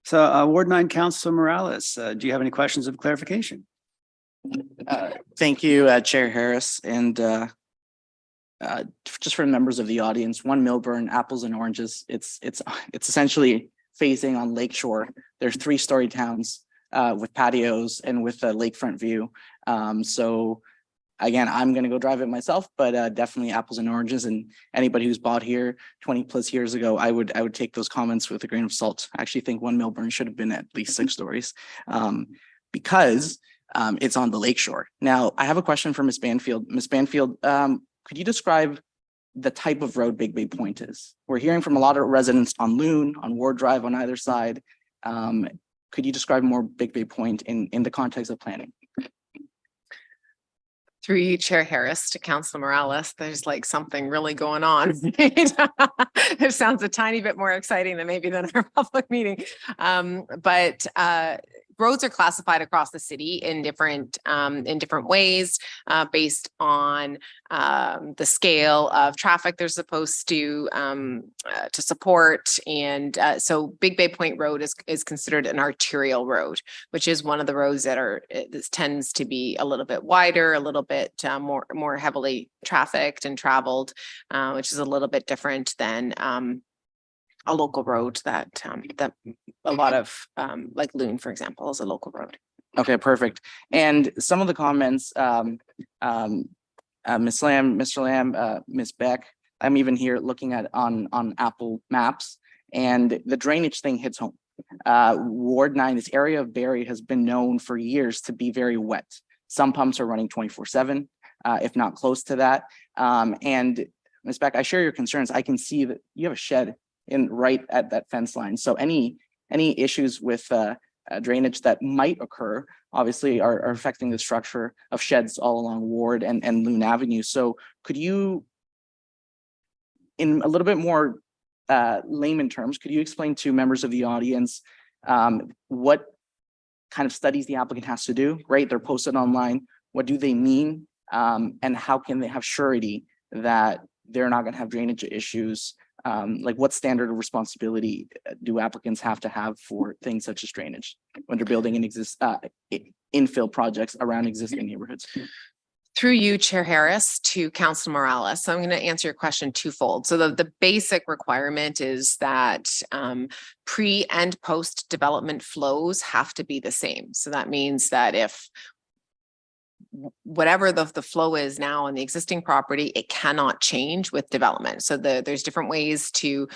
So Ward 9 Councillor Morales, do you have any questions of clarification? Thank you, Chair Harris, and just for members of the audience, 1 Milburn, apples and oranges. It's essentially facing on Lakeshore. There's 3-story towns with patios and with a lakefront view. So again, I'm going to go drive it myself, but definitely apples and oranges. And anybody who's bought here 20 plus years ago, I would take those comments with a grain of salt. I actually think 1 Milburn should have been at least 6 stories, because it's on the lakeshore. Now, I have a question for Ms. Banfield. Ms. Banfield, could you describe the type of road Big Bay Point is? We're hearing from a lot of residents on Loon, on Ward Drive, on either side. Could you describe more Big Bay Point in the context of planning? Through you, Chair Harris, to Councilor Morales, there's like something really going on. It sounds a tiny bit more exciting than maybe than our public meeting. But roads are classified across the city in different ways based on the scale of traffic they're supposed to support. And so Big Bay Point Road is considered an arterial road, which is one of the roads that this tends to be a little bit wider, a little bit more heavily trafficked and traveled, which is a little bit different than a local road that a lot of like Loon, for example, is a local road. Okay, perfect. And some of the comments, Ms. Lamb, Mr. Lamb, Ms. Beck, I'm even here looking at on Apple Maps, and the drainage thing hits home. Ward 9, this area of Barrie has been known for years to be very wet. Some pumps are running 24/7, if not close to that. And Ms. Beck, I share your concerns. I can see that you have a shed right at that fence line. So any issues with drainage that might occur, obviously are affecting the structure of sheds all along Ward and Loon Avenue. So could you, in a little bit more layman terms, could you explain to members of the audience what kind of studies the applicant has to do, right? They're posted online. What do they mean? And how can they have surety that they're not going to have drainage issues? Like what standard of responsibility do applicants have to have for things such as drainage when they're building infill projects around existing neighborhoods? Through you, Chair Harris, to Councilor Morales. So I'm going to answer your question twofold. So the basic requirement is that pre and post development flows have to be the same. So that means that if whatever the flow is now on the existing property, it cannot change with development. So there's different ways to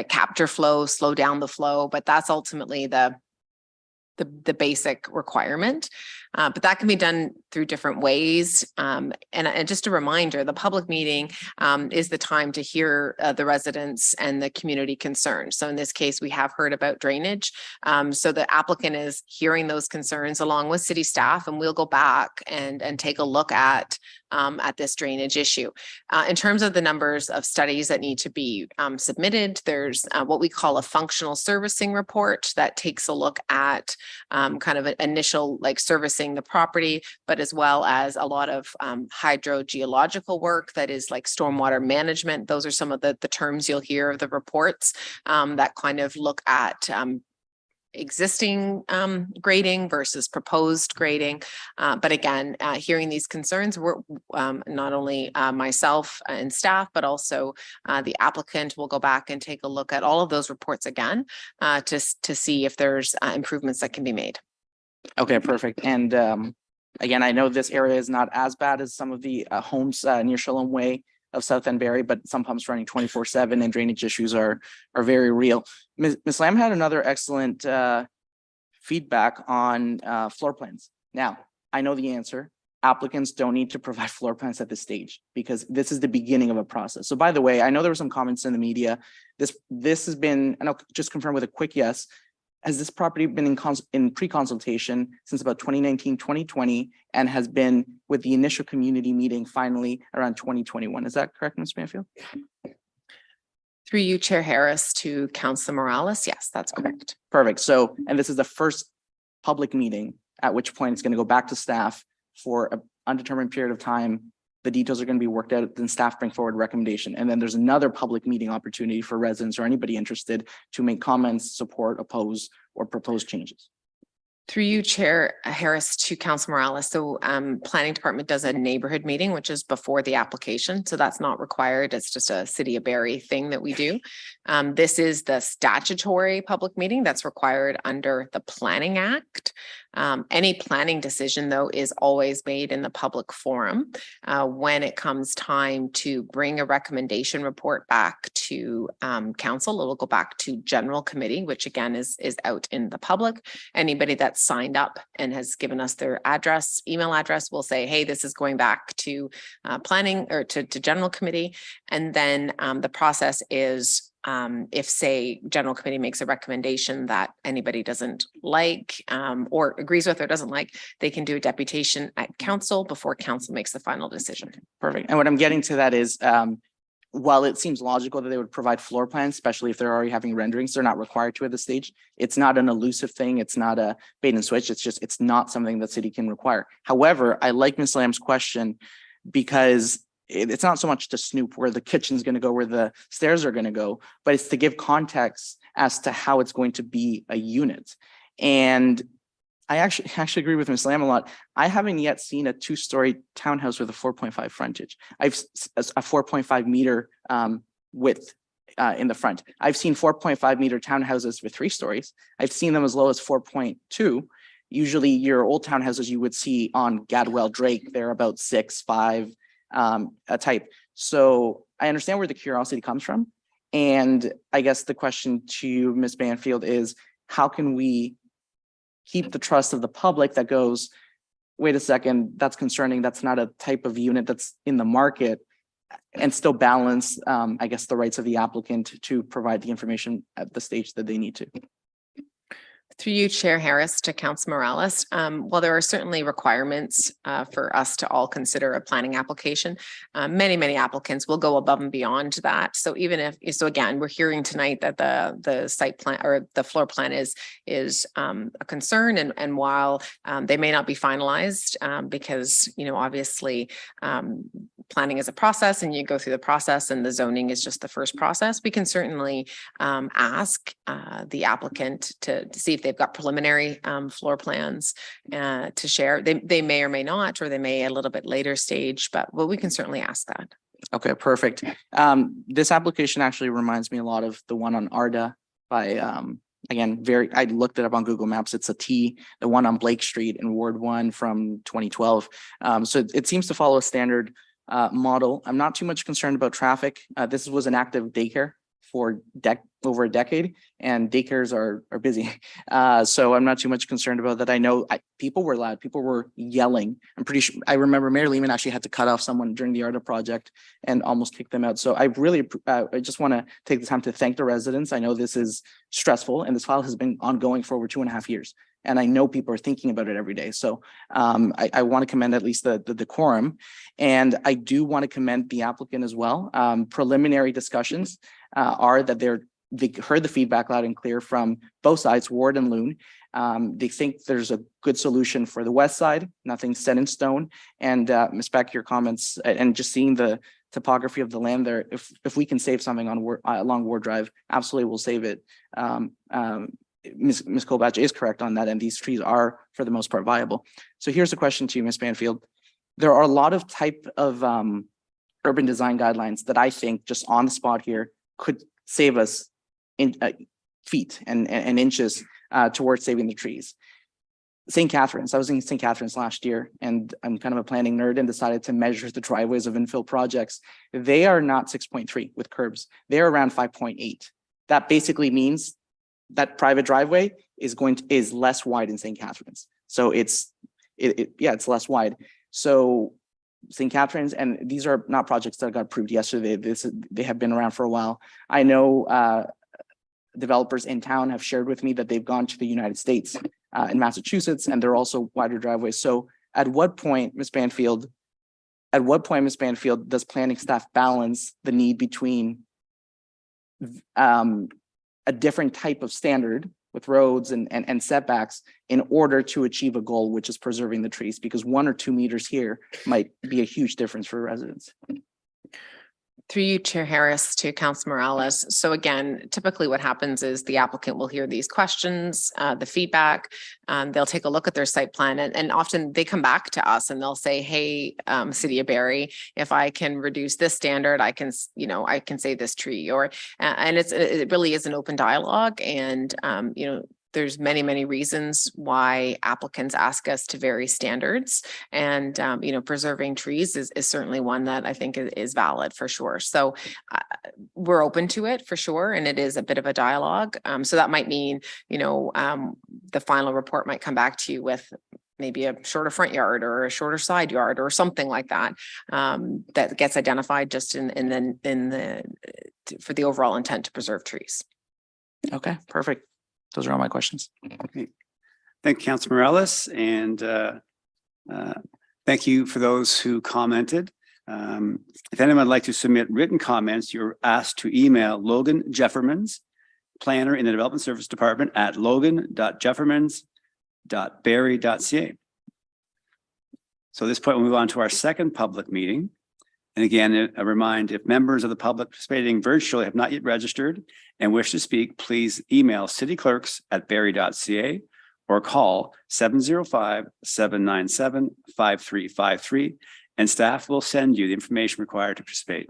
capture flow, slow down the flow, but that's ultimately the basic requirement. But that can be done through different ways. And just a reminder, the public meeting is the time to hear the residents and the community concerns. So in this case, we have heard about drainage. So the applicant is hearing those concerns along with city staff, and we'll go back and take a look at this drainage issue. In terms of the numbers of studies that need to be submitted, there's what we call a functional servicing report that takes a look at kind of an initial like servicing the property, but as well as a lot of hydrogeological work that is like stormwater management. Those are some of the terms you'll hear of the reports that kind of look at existing grading versus proposed grading. But again, hearing these concerns, we're not only myself and staff, but also the applicant will go back and take a look at all of those reports again to see if there's improvements that can be made. Okay, perfect. And again, I know this area is not as bad as some of the homes near Shalom Way of South End Barrie, but some pumps running 24/7 and drainage issues are very real. Ms. Lamb had another excellent feedback on floor plans. Now, I know the answer. Applicants don't need to provide floor plans at this stage because this is the beginning of a process. So by the way, I know there were some comments in the media. This has been, and I'll just confirm with a quick yes. Has this property been in pre-consultation since about 2019, 2020, and has been with the initial community meeting finally around 2021? Is that correct, Ms. Banfield? Through you, Chair Harris, to Councilor Morales. Yes, that's correct. Perfect. So, and this is the first public meeting, at which point it's going to go back to staff for an undetermined period of time. The details are going to be worked out, then staff bring forward recommendation. And then there's another public meeting opportunity for residents or anybody interested to make comments, support, oppose, or propose changes. Through you, Chair Harris, to Councilor Morales. So planning department does a neighborhood meeting, which is before the application. So that's not required. It's just a City of Barrie thing that we do. This is the statutory public meeting that's required under the Planning Act. Any planning decision, though, is always made in the public forum. When it comes time to bring a recommendation report back to council, it will go back to general committee, which again is out in the public. Anybody that's signed up and has given us their address, email address, will say, hey, this is going back to planning or to general committee. And then the process is if, say, general committee makes a recommendation that anybody doesn't like or agrees with or doesn't like, they can do a deputation at council before council makes the final decision. Perfect. And what I'm getting to that is, while it seems logical that they would provide floor plans, especially if they're already having renderings, they're not required to at this stage. It's not an elusive thing. It's not a bait and switch. It's not something that city can require. However, I like Ms. Lamb's question because it's not so much to snoop where the kitchen's going to go, where the stairs are going to go, but it's to give context as to how it's going to be a unit. And I actually agree with Ms. Lamb a lot. I haven't yet seen a 2-story townhouse with a 4.5 frontage. I've a 4.5 meter width in the front. I've seen 4.5 meter townhouses with 3 stories. I've seen them as low as 4.2. Usually your old townhouses you would see on Gadwell Drake, they're about 6'5" a type. So I understand where the curiosity comes from. And I guess the question to you, Ms. Banfield, is how can we keep the trust of the public that goes, wait a second, that's concerning. That's not a type of unit that's in the market, and still balance, I guess, the rights of the applicant to provide the information at the stage that they need to. Through you, Chair Harris, to Council Morales. While there are certainly requirements for us to all consider a planning application, many applicants will go above and beyond that. So even if, so again, we're hearing tonight that the site plan or the floor plan is a concern, and while they may not be finalized because, you know, obviously planning is a process and you go through the process and the zoning is just the first process, we can certainly ask the applicant to see if they've got preliminary floor plans to share. They may or may not, or they may at a little bit later stage, but well, we can certainly ask that. Okay, perfect. This application actually reminds me a lot of the one on Arda by, again, I looked it up on Google Maps. It's a T, the one on Blake Street in Ward 1 from 2012. So it seems to follow a standard model. I'm not too much concerned about traffic. This was an active daycare for over a decade, and daycares are busy. So I'm not too much concerned about that. I know people were loud, people were yelling. I'm pretty sure, I remember Mayor Lehman actually had to cut off someone during the ARDA project and almost kick them out. So I really, I just want to take the time to thank the residents. I know this is stressful and this file has been ongoing for over 2.5 years. And I know people are thinking about it every day. So I want to commend at least the decorum. And I do want to commend the applicant as well. Preliminary discussions are that they heard the feedback loud and clear from both sides, Ward and Loon. They think there's a good solution for the west side, nothing set in stone. And Ms. Beck, your comments and just seeing the topography of the land there, if we can save something on along Ward Drive, absolutely we'll save it. Ms. Colbatch is correct on that, and these trees are, for the most part, viable. So here's a question to you, Ms. Banfield. There are a lot of type of urban design guidelines that I think just on the spot here could save us in feet and inches towards saving the trees. St. Catharines, I was in St. Catharines last year, and I'm kind of a planning nerd and decided to measure the driveways of infill projects. They are not 6.3 with curbs. They're around 5.8. That basically means that private driveway is less wide in St. Catharines. So it's less wide. So St. Catharines, and these are not projects that got approved yesterday. They have been around for a while. I know developers in town have shared with me that they've gone to the United States in Massachusetts, and they're also wider driveways. So at what point, Ms. Banfield, does planning staff balance the need between a different type of standard with roads and setbacks in order to achieve a goal, which is preserving the trees, because 1 or 2 meters here might be a huge difference for residents? Through you, Chair Harris, to Councilor Morales. So again, typically what happens is the applicant will hear these questions, the feedback, they'll take a look at their site plan, and often they come back to us and they'll say, hey, City of Barrie, if I can reduce this standard, I can save this tree, and it really is an open dialogue. And, there's many reasons why applicants ask us to vary standards, and preserving trees is certainly one that I think is valid for sure. So we're open to it for sure, and it is a bit of a dialogue. So that might mean the final report might come back to you with maybe a shorter front yard or a shorter side yard or something like that, that gets identified just for the overall intent to preserve trees. Okay, perfect. Those are all my questions. Okay. Thank you, Councilor Morales, and thank you for those who commented. If anyone would like to submit written comments, you're asked to email Logan Jeffermans, planner in the Development Service Department, at logan.jeffermans.barrie.ca. So at this point, we'll move on to our second public meeting. And again, a reminder, if members of the public participating virtually have not yet registered and wish to speak, please email cityclerks@barrie.ca or call 705-797-5353, and staff will send you the information required to participate.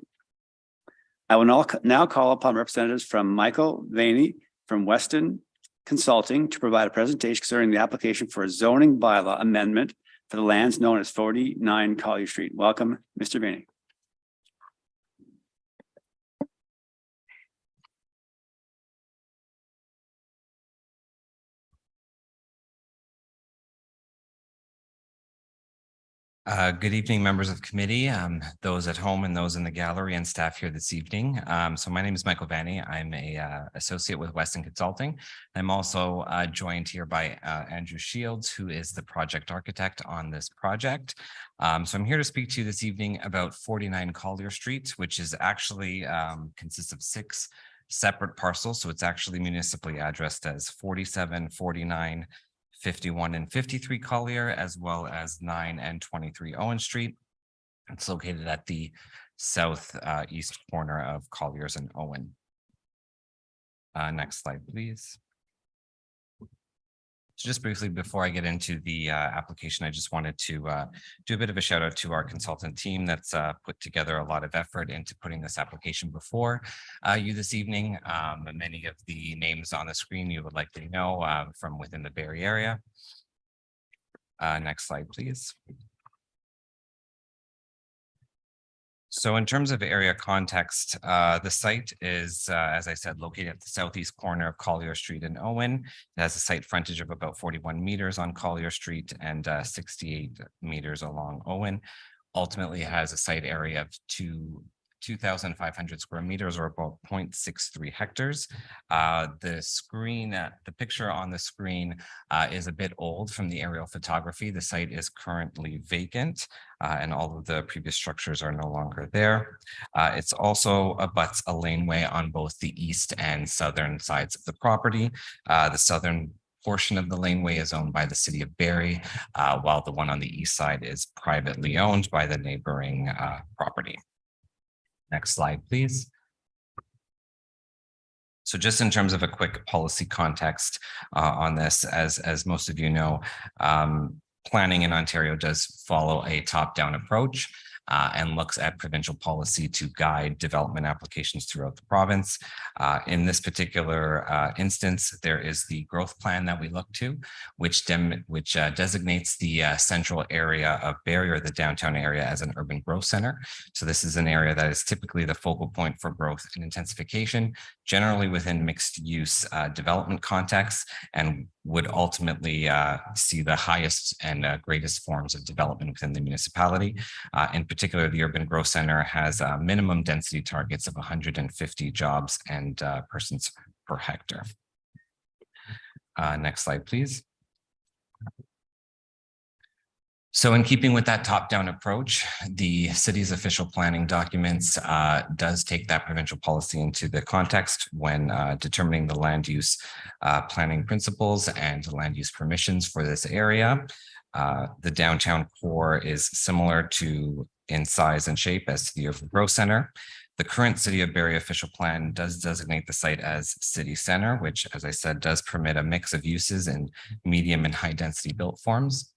I will now call upon representatives from Michael Vaney from Weston Consulting to provide a presentation concerning the application for a zoning bylaw amendment for the lands known as 49 Collier Street. Welcome, Mr. Vaney. Good evening, members of committee, those at home and those in the gallery and staff here this evening. So my name is Michael Vaney. I'm a associate with Weston Consulting. I'm also joined here by Andrew Shields, who is the project architect on this project. So I'm here to speak to you this evening about 49 Collier Street, which is actually consists of 6 separate parcels. So it's actually municipally addressed as 47, 49, 51 and 53 Collier, as well as 9 and 23 Owen Street. It's located at the south east corner of Colliers and Owen. Next slide, please. So just briefly, before I get into the application, I just wanted to do a bit of a shout out to our consultant team that's put together a lot of effort into putting this application before you this evening. Many of the names on the screen you would likely know from within the Barrie area. Next slide, please. So in terms of area context, the site is, as I said, located at the southeast corner of Collier Street in Owen. It has a site frontage of about 41 meters on Collier Street and 68 meters along Owen. Ultimately has a site area of 2,500 square meters, or about 0.63 hectares. The picture on the screen is a bit old from the aerial photography. The site is currently vacant and all of the previous structures are no longer there. It's also abuts a laneway on both the east and southern sides of the property. The southern portion of the laneway is owned by the city of Barrie, while the one on the east side is privately owned by the neighboring property. Next slide, please. So just in terms of a quick policy context on this, as most of you know, planning in Ontario does follow a top-down approach and looks at provincial policy to guide development applications throughout the province. In this particular instance, there is the growth plan that we look to, which designates the central area of Barrie, or the downtown area, as an urban growth center. So this is an area that is typically the focal point for growth and intensification, generally within mixed use development contexts, and would ultimately see the highest and greatest forms of development within the municipality. In particular, the urban growth center has minimum density targets of 150 jobs and persons per hectare. Next slide, please. So in keeping with that top-down approach, the city's official planning documents does take that provincial policy into the context when determining the land use planning principles and land use permissions for this area. The downtown core is similar in size and shape as to the urban growth center. The current City of Barrie official plan does designate the site as city center, which, as I said, does permit a mix of uses in medium and high density built forms.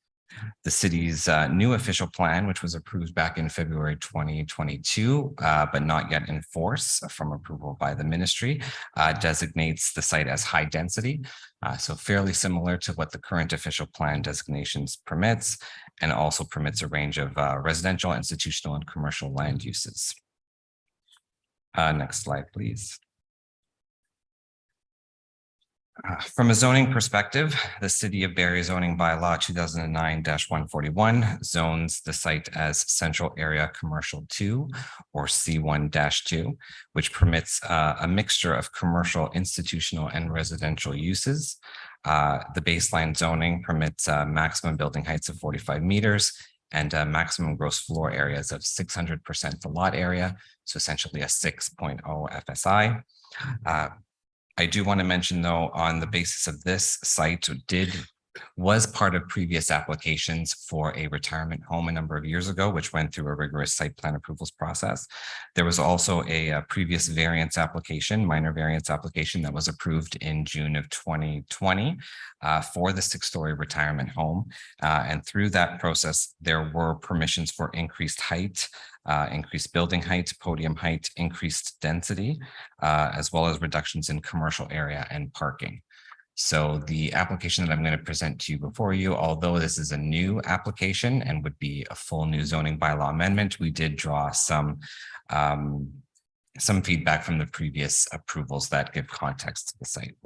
The city's new official plan, which was approved back in February 2022, but not yet in force from approval by the ministry, designates the site as high density. So fairly similar to what the current official plan designations permits, and also permits a range of residential, institutional, and commercial land uses. Next slide, please. From a zoning perspective, the City of Barrie zoning bylaw 2009-141 zones the site as Central Area Commercial 2 or C1-2, which permits a mixture of commercial, institutional, and residential uses. The baseline zoning permits maximum building heights of 45 meters and maximum gross floor areas of 600% the lot area, so essentially a 6.0 FSI. I do want to mention, though, on the basis of this site was part of previous applications for a retirement home a number of years ago, which went through a rigorous site plan approvals process. There was also a previous variance application, minor variance application, that was approved in June of 2020 for the 6-story retirement home. And through that process, there were permissions for increased height, increased building height, podium height, increased density, as well as reductions in commercial area and parking. So the application that I'm going to present to you before you, although this is a new application and would be a full new zoning bylaw amendment, we did draw some feedback from the previous approvals that give context to the site.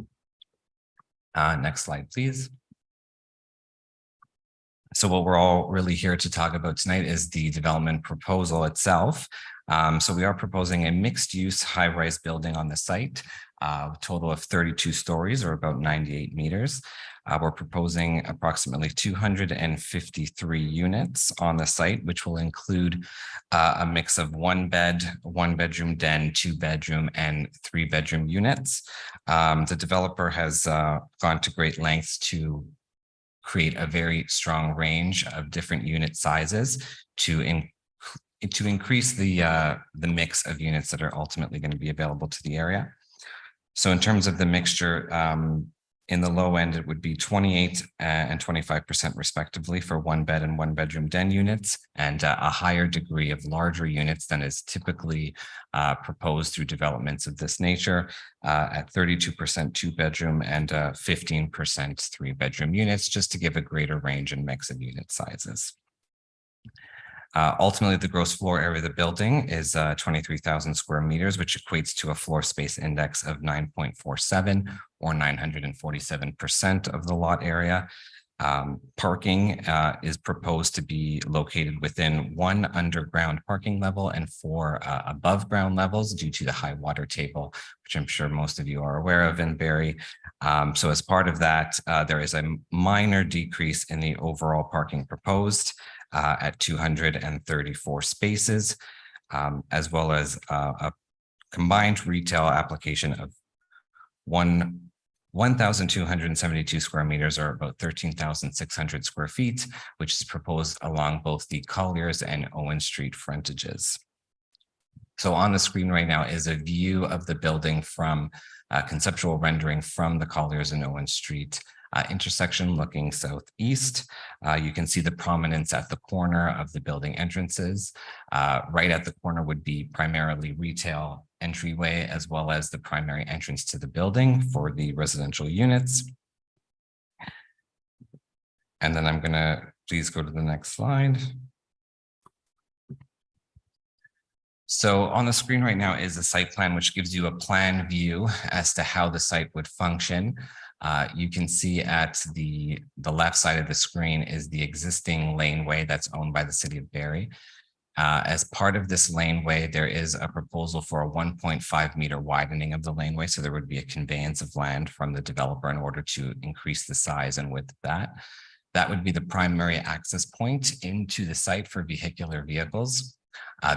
Next slide, please. So what we're all really here to talk about tonight is the development proposal itself. So we are proposing a mixed-use high-rise building on the site, a total of 32 stories or about 98 meters. We're proposing approximately 253 units on the site, which will include a mix of 1-bedroom den, 2-bedroom, and 3-bedroom units. The developer has gone to great lengths to create a very strong range of different unit sizes to increase the mix of units that are ultimately going to be available to the area. So in terms of the mixture, in the low end, it would be 28 and 25% respectively for 1-bed and 1-bedroom den units, and a higher degree of larger units than is typically proposed through developments of this nature at 32% 2-bedroom and 15% 3-bedroom units, just to give a greater range and mix of unit sizes. Ultimately, the gross floor area of the building is 23,000 square meters, which equates to a floor space index of 9.47 or 947% of the lot area. Parking is proposed to be located within 1 underground parking level and 4 above ground levels due to the high water table, which I'm sure most of you are aware of in Barrie. So as part of that, there is a minor decrease in the overall parking proposed at 234 spaces, as well as a combined retail application of 1,272 square meters, or about 13,600 square feet, which is proposed along both the Colliers and Owen Street frontages. So on the screen right now is a view of the building from conceptual rendering from the Colliers and Owen Street intersection looking southeast. You can see the prominence at the corner of the building entrances. Right at the corner would be primarily retail entryway, as well as the primary entrance to the building for the residential units. And then I'm going to please go to the next slide. So on the screen right now is a site plan, which gives you a plan view as to how the site would function. You can see at the left side of the screen is the existing laneway that's owned by the City of Barrie. As part of this laneway, there is a proposal for a 1.5 meter widening of the laneway. So there would be a conveyance of land from the developer in order to increase the size and width of that. That would be the primary access point into the site for vehicular vehicles.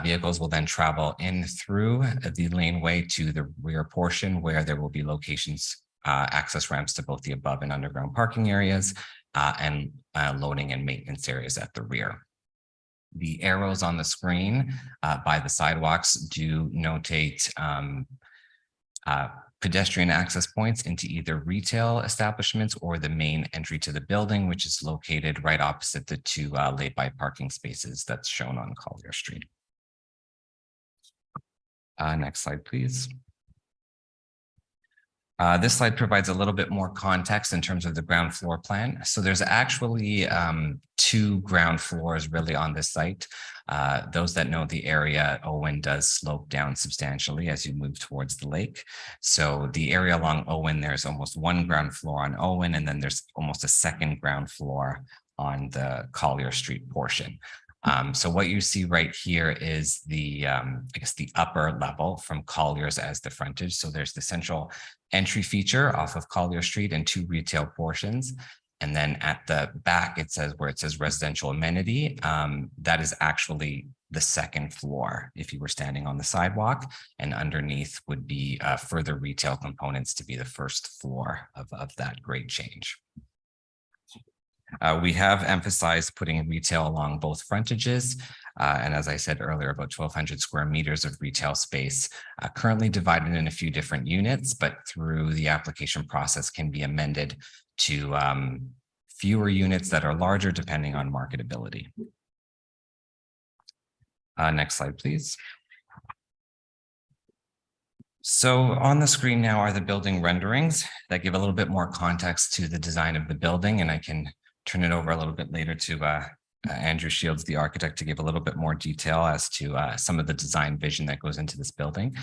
Vehicles will then travel in through the laneway to the rear portion, where there will be locations, access ramps to both the above and underground parking areas, and loading and maintenance areas at the rear. The arrows on the screen by the sidewalks do notate pedestrian access points into either retail establishments or the main entry to the building, which is located right opposite the two lay-by parking spaces that's shown on Collier Street. Next slide, please. This slide provides a little bit more context in terms of the ground floor plan. So there's actually two ground floors really on this site. Those that know the area, Owen does slope down substantially as you move towards the lake. So the area along Owen, there's almost one ground floor on Owen, and then there's almost a second ground floor on the Collier Street portion. So what you see right here is the, I guess, the upper level from Collier's as the frontage. So there's the central entry feature off of Collier Street and two retail portions. And then at the back, it says where it says residential amenity, that is actually the second floor if you were standing on the sidewalk, and underneath would be further retail components to be the first floor of that grade change. We have emphasized putting retail along both frontages. And as I said earlier, about 1,200 square meters of retail space, currently divided in a few different units, but through the application process can be amended to fewer units that are larger depending on marketability. Next slide, please. So on the screen now are the building renderings that give a little bit more context to the design of the building, and I can turn it over a little bit later to Andrew Shields, the architect, to give a little bit more detail as to some of the design vision that goes into this building.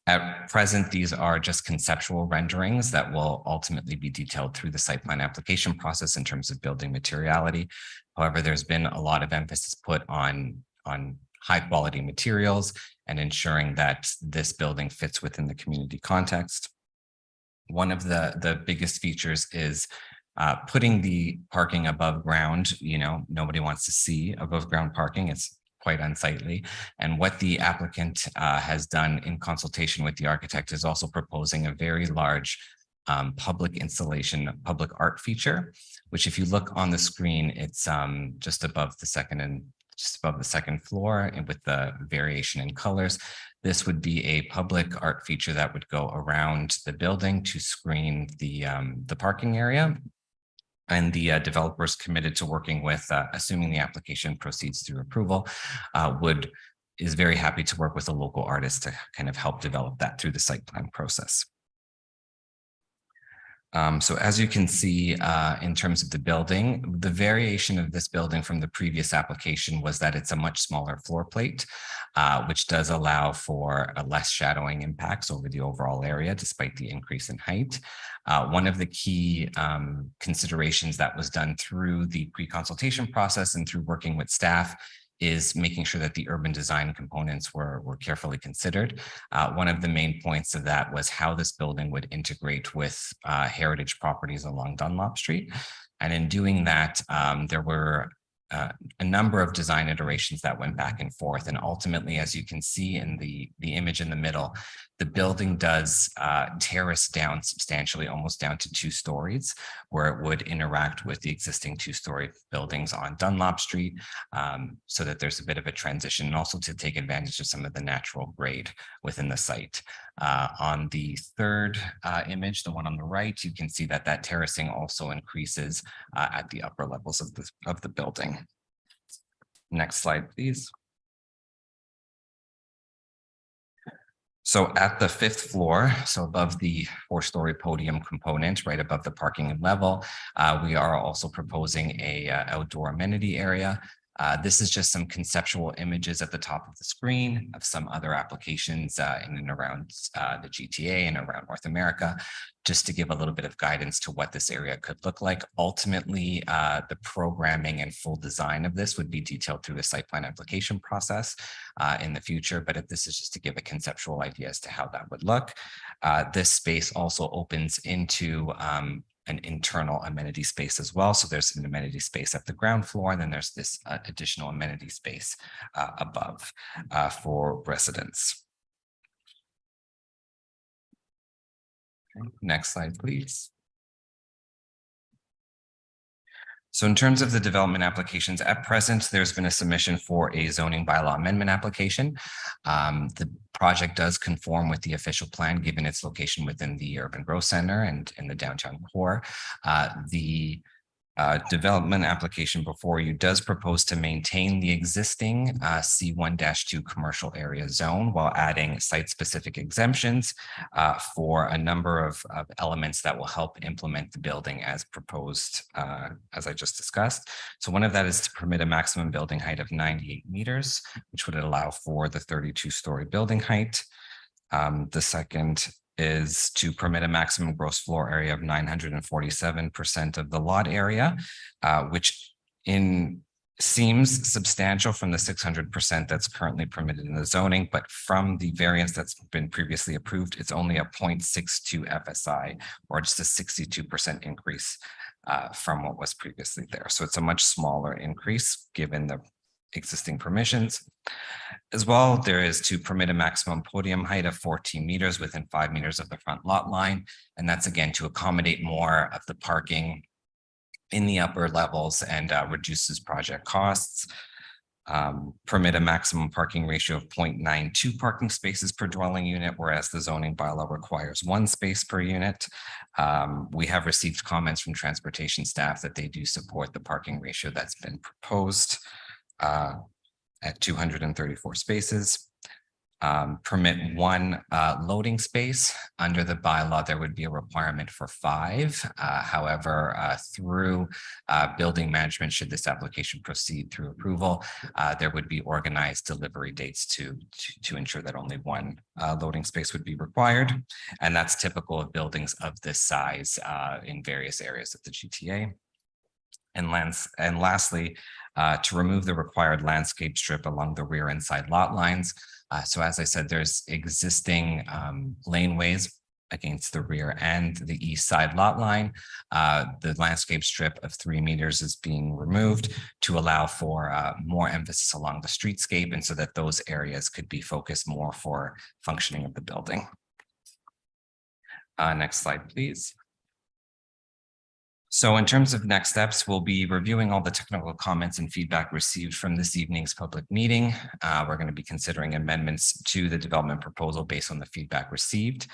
At present, these are just conceptual renderings that will ultimately be detailed through the site plan application process in terms of building materiality. However, there's been a lot of emphasis put on high quality materials and ensuring that this building fits within the community context. One of the biggest features is putting the parking above ground. You know, nobody wants to see above ground parking. It's quite unsightly. And what the applicant has done in consultation with the architect is also proposing a very large public installation, public art feature, which if you look on the screen, it's just above the second floor, and with the variation in colors. This would be a public art feature that would go around the building to screen the parking area. And the developers committed to working with, assuming the application proceeds through approval, is very happy to work with a local artist to kind of help develop that through the site plan process. So as you can see, in terms of the building, the variation of this building from the previous application was that it's a much smaller floor plate, which does allow for a less shadowing impacts over the overall area, despite the increase in height. One of the key considerations that was done through the pre-consultation process and through working with staff is making sure that the urban design components were carefully considered. One of the main points of that was how this building would integrate with heritage properties along Dunlop Street. And in doing that, there were a number of design iterations that went back and forth. And ultimately, as you can see in the image in the middle, the building does terrace down substantially, almost down to 2 stories, where it would interact with the existing 2-story buildings on Dunlop Street, so that there's a bit of a transition, and also to take advantage of some of the natural grade within the site. On the third image, the one on the right, you can see that that terracing also increases at the upper levels of the building. Next slide, please. So at the 5th floor, so above the 4-story podium component, right above the parking level, we are also proposing a outdoor amenity area. This is just some conceptual images at the top of the screen of some other applications in and around the GTA and around North America, just to give a little bit of guidance to what this area could look like. Ultimately, the programming and full design of this would be detailed through the site plan application process in the future, but this is just to give a conceptual idea as to how that would look. This space also opens into an internal amenity space as well. So there's an amenity space at the ground floor, and then there's this additional amenity space above for residents. Okay, next slide, please. So in terms of the development applications at present, there's been a submission for a zoning bylaw amendment application. The project does conform with the official plan, given its location within the urban growth center and in the downtown core. The development application before you does propose to maintain the existing C1-2 commercial area zone while adding site-specific exemptions for a number of elements that will help implement the building as proposed, as I just discussed. So one of that is to permit a maximum building height of 98 meters, which would allow for the 32-story building height. The second is to permit a maximum gross floor area of 947% of the lot area, which seems substantial from the 600% that's currently permitted in the zoning, but from the variance that's been previously approved, it's only a 0.62 FSI, or just a 62% increase from what was previously there. So it's a much smaller increase given the existing permissions. As well, there is to permit a maximum podium height of 14 meters within 5 meters of the front lot line. And that's again to accommodate more of the parking in the upper levels and reduces project costs. Permit a maximum parking ratio of 0.92 parking spaces per dwelling unit, whereas the zoning bylaw requires 1 space per unit. We have received comments from transportation staff that they do support the parking ratio that's been proposed at 234 spaces. Permit 1 loading space. Under the bylaw, there would be a requirement for 5. However, through building management, should this application proceed through approval, there would be organized delivery dates to ensure that only 1 loading space would be required. And that's typical of buildings of this size in various areas of the GTA. And lastly, to remove the required landscape strip along the rear and side lot lines. So as I said, there's existing laneways against the rear and the east side lot line. The landscape strip of 3 meters is being removed to allow for more emphasis along the streetscape, and so that those areas could be focused more for functioning of the building. Next slide, please. So in terms of next steps, we'll be reviewing all the technical comments and feedback received from this evening's public meeting. We're going to be considering amendments to the development proposal based on the feedback received.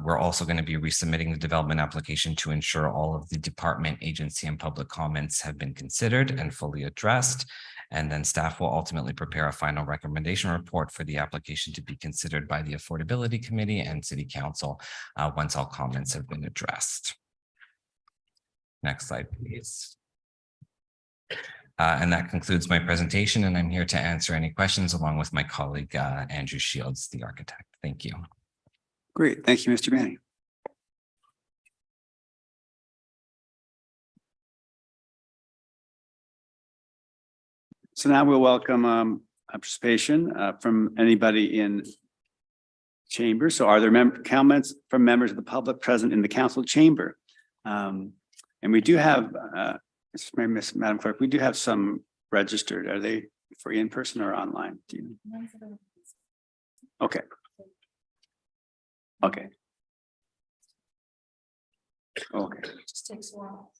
We're also going to be resubmitting the development application to ensure all of the department, agency, and public comments have been considered and fully addressed. And then staff will ultimately prepare a final recommendation report for the application to be considered by the Affordability Committee and City Council once all comments have been addressed. Next slide, please. And that concludes my presentation, and I'm here to answer any questions along with my colleague, Andrew Shields, the architect. Thank you. Great. Thank you, Mr. Manning. So now we'll welcome participation from anybody in chamber. So are there comments from members of the public present in the council chamber? And we do have, Madam Clerk, we do have some registered. Are they for in person or online? Do you know? Okay. Okay. Okay. Just takes a while.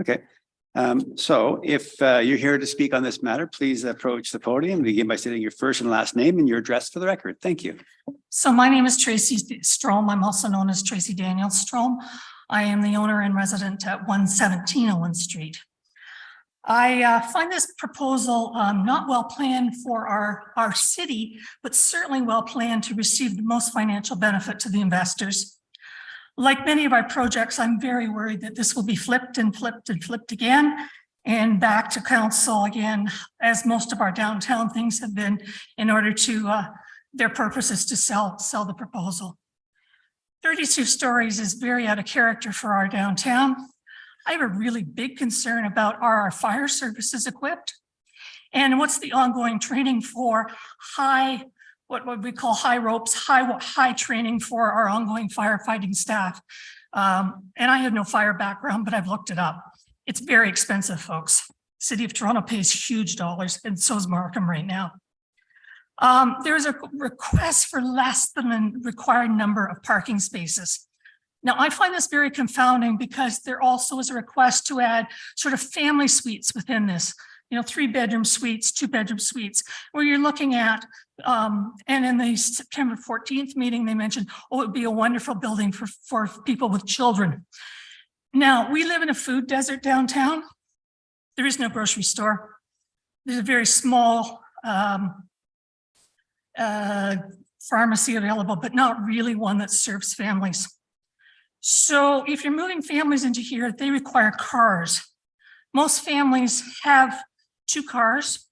Okay. So if you're here to speak on this matter, please approach the podium. Begin by stating your first and last name and your address for the record. Thank you. So my name is Tracy Strom. I'm also known as Tracy Daniel Strom. I am the owner and resident at 117 Owen Street. I find this proposal not well planned for our city, but certainly well planned to receive the most financial benefit to the investors. Like many of our projects, I'm very worried that this will be flipped and flipped and flipped again and back to council again, as most of our downtown things have been, in order to, their purpose is to sell the proposal. 32 stories is very out of character for our downtown. I have a really big concern about, are our fire services equipped? And what's the ongoing training for what we call high ropes, high training for our ongoing firefighting staff? And I have no fire background, but I've looked it up. It's very expensive, folks. City of Toronto pays huge dollars, and so is Markham right now. There's a request for less than the required number of parking spaces. Now, I find this very confounding because there also is a request to add sort of family suites within this, 3-bedroom suites, 2-bedroom suites, where you're looking at, and in the September 14th meeting, they mentioned, oh, it would be a wonderful building for people with children. Now, we live in a food desert downtown. There is no grocery store. There's a very small pharmacy available, but not really one that serves families. So if you're moving families into here, they require cars. Most families have 2 cars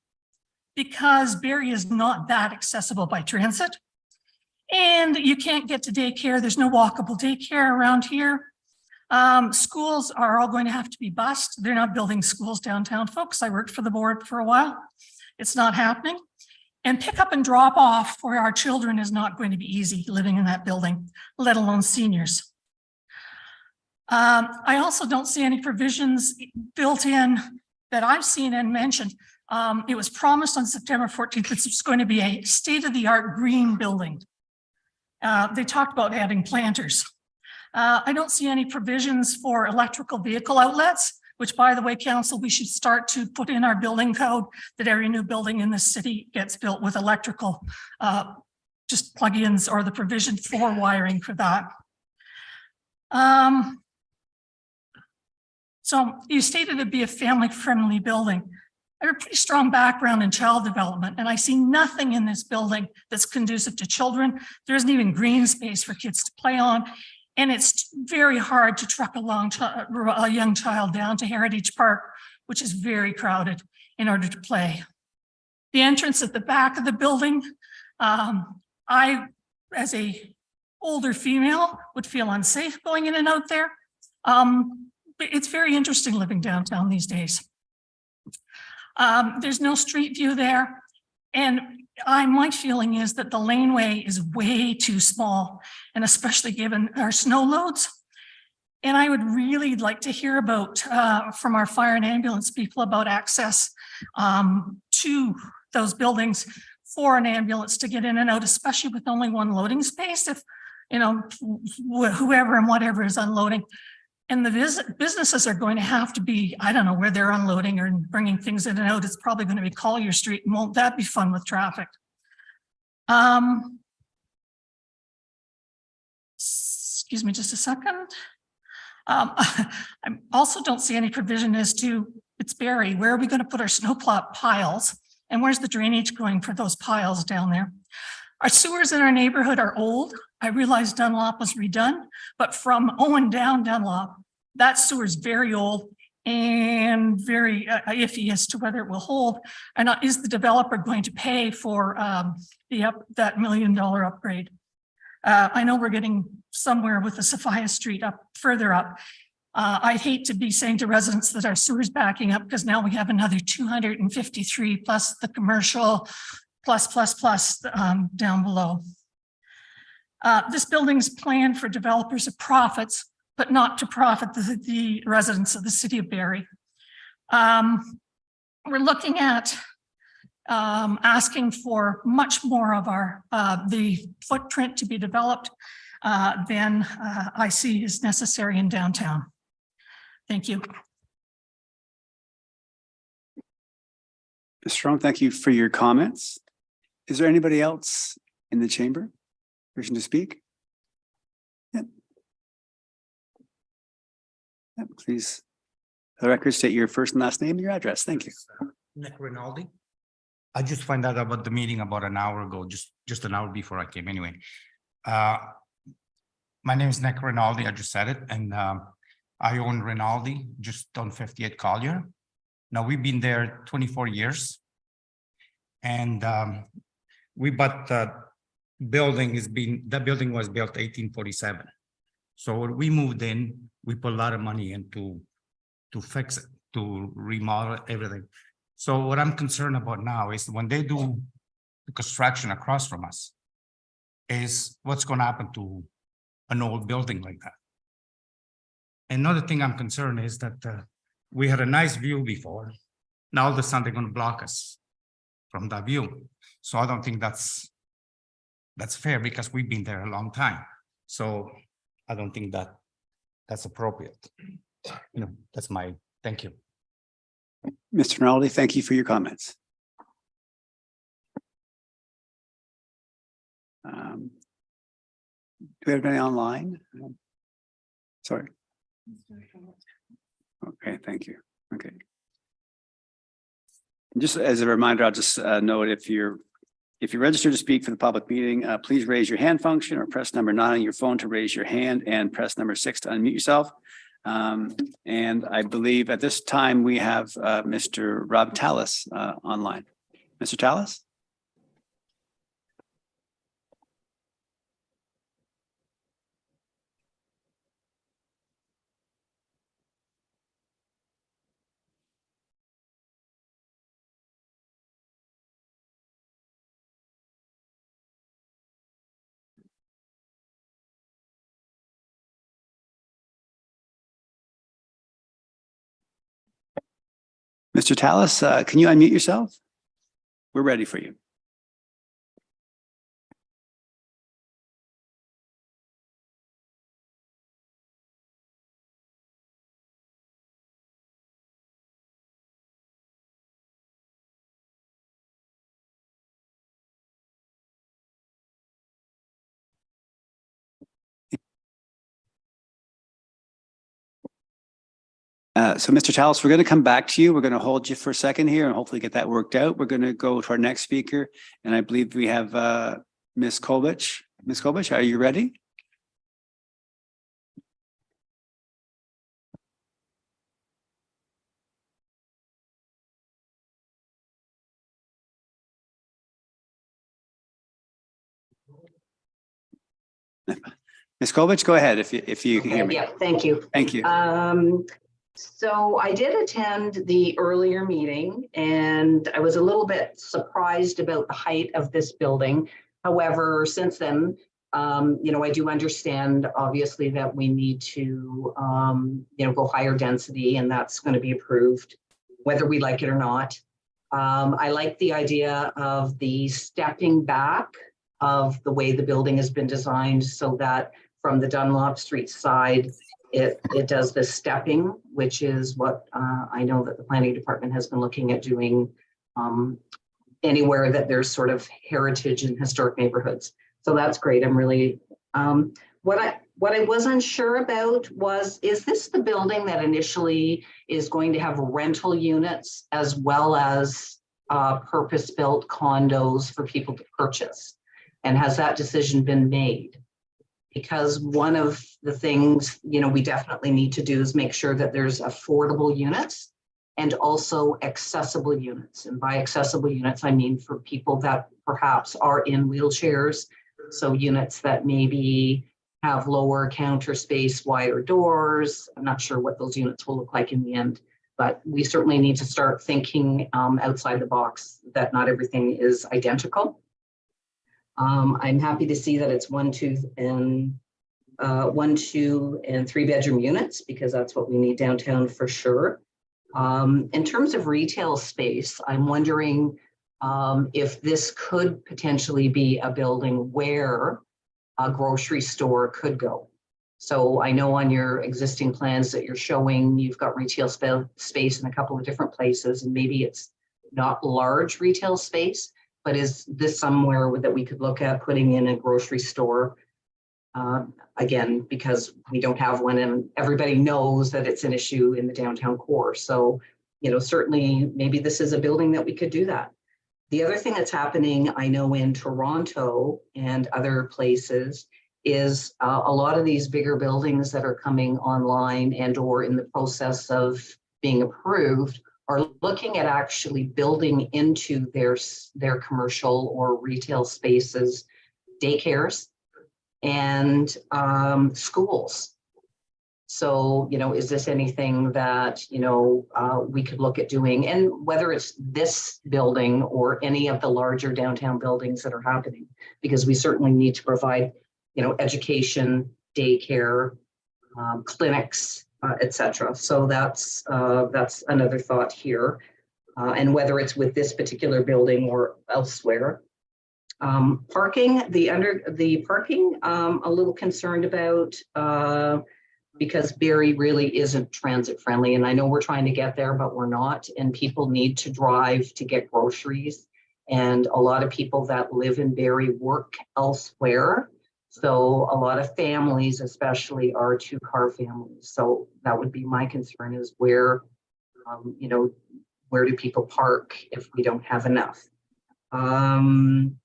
because Barrie is not that accessible by transit. And you can't get to daycare. There's no walkable daycare around here. Schools are all going to have to be bused. They're not building schools downtown, folks. I worked for the board for a while. It's not happening. And pick up and drop off for our children is not going to be easy living in that building, let alone seniors. I also don't see any provisions built in that I've seen and mentioned. It was promised on September 14th, it's going to be a state-of-the-art green building. They talked about having planters. I don't see any provisions for electrical vehicle outlets, which, by the way, council, we should start to put in our building code that every new building in the city gets built with electrical, just plug-ins or the provision for wiring for that. So you stated it'd be a family-friendly building. I have a pretty strong background in child development, and I see nothing in this building that's conducive to children. There isn't even green space for kids to play on. And it's very hard to truck a young child down to Heritage Park, which is very crowded, in order to play. The entrance at the back of the building, I, as a older female, would feel unsafe going in and out there. But it's very interesting living downtown these days. There's no street view there. And my feeling is that the laneway is way too small, and especially given our snow loads. And I would really like to hear about from our fire and ambulance people about access to those buildings for an ambulance to get in and out, especially with only one loading space. If, whoever and whatever is unloading. And the businesses are going to have to be, I don't know where they're unloading or bringing things in and out. It's probably going to be Collier Street, and won't that be fun with traffic? Excuse me just a second. I also don't see any provision as to, it's Barrie, where are we going to put our snowplow piles? And where's the drainage going for those piles down there? Our sewers in our neighborhood are old. I realize Dunlop was redone, but from Owen down Dunlop, that sewer is very old and very iffy as to whether it will hold. And is the developer going to pay for that $1 million upgrade? I know we're getting somewhere with the Sophia Street up further up. I'd hate to be saying to residents that our sewer's backing up, because now we have another 253 plus the commercial plus down below. This building's planned for developers of profits, but not to profit the residents of the city of Barrie. We're looking at asking for much more of our the footprint to be developed than I see is necessary in downtown. Thank you. Ms. Strong, thank you for your comments. Is there anybody else in the chamber wishing to speak? Yep. Yep, please. For the record, state your first and last name and your address. Thank you. Nick Rinaldi. I just found out about the meeting about an hour ago, just an hour before I came anyway. My name is Nick Rinaldi, I just said it, and I own Rinaldi, just on 58 Collier. Now, we've been there 24 years. And we bought the building, that building was built 1847. So when we moved in, we put a lot of money into to fix it, to remodel everything. So what I'm concerned about now is when they do the construction across from us, is what's going to happen to an old building like that. Another thing I'm concerned is that we had a nice view before. Now all of a sudden they're going to block us from that view. So I don't think that's fair, because we've been there a long time. So I don't think that that's appropriate. You know, that's my, thank you. Mr. Rinaldi, thank you for your comments. Do we have any online? Sorry. Okay, thank you. Okay. Just as a reminder, I'll just note if you're registered to speak for the public meeting, please raise your hand function or press number 9 on your phone to raise your hand and press number 6 to unmute yourself. And I believe at this time we have Mr. Rob Tallis online. Mr. Tallis? Mr. Tallis, can you unmute yourself? We're ready for you. So Mr. Tallis, we're going to come back to you. We're going to hold you for a second here and hopefully get that worked out. We're going to go to our next speaker. And I believe we have Ms. Kovich. Ms. Kovich, are you ready? Ms. Kovich, go ahead if you can hear me. Yeah, thank you. Thank you. So I did attend the earlier meeting and I was a little bit surprised about the height of this building. However, since then, you know, I do understand obviously that we need to, you know, go higher density and that's going to be approved, whether we like it or not. I like the idea of the stepping back of the way the building has been designed so that from the Dunlop Street side, it does the stepping, which is what I know that the planning department has been looking at doing anywhere that there's sort of heritage and historic neighborhoods. So that's great. I'm really, what I was unsure about was, is this the building that initially is going to have rental units as well as purpose-built condos for people to purchase? And has that decision been made? Because one of the things, you know, we definitely need to do is make sure that there's affordable units and also accessible units. And by accessible units, I mean for people that perhaps are in wheelchairs. So units that maybe have lower counter space, wider doors. I'm not sure what those units will look like in the end, but we certainly need to start thinking outside the box, that not everything is identical. I'm happy to see that it's 1, 2, and 3 bedroom units, because that's what we need downtown for sure. In terms of retail space, I'm wondering if this could potentially be a building where a grocery store could go. So I know on your existing plans that you're showing, you've got retail space in a couple of different places, and maybe it's not large retail space, but is this somewhere that we could look at putting in a grocery store? Again, because we don't have one and everybody knows that it's an issue in the downtown core. So, you know, certainly maybe this is a building that we could do that. The other thing that's happening, I know in Toronto and other places, is a lot of these bigger buildings that are coming online and or in the process of being approved are looking at actually building into their commercial or retail spaces, daycares and schools. So, you know, is this anything that, you know, we could look at doing? And whether it's this building or any of the larger downtown buildings that are happening, because we certainly need to provide, you know, education, daycare, clinics, etc. So that's another thought here. And whether it's with this particular building or elsewhere. Parking, the parking, a little concerned about, because Barrie really isn't transit friendly. And I know we're trying to get there, but we're not. And people need to drive to get groceries. And a lot of people that live in Barrie work elsewhere. So a lot of families, especially, are two-car families. So that would be my concern, is where, you know, where do people park if we don't have enough? On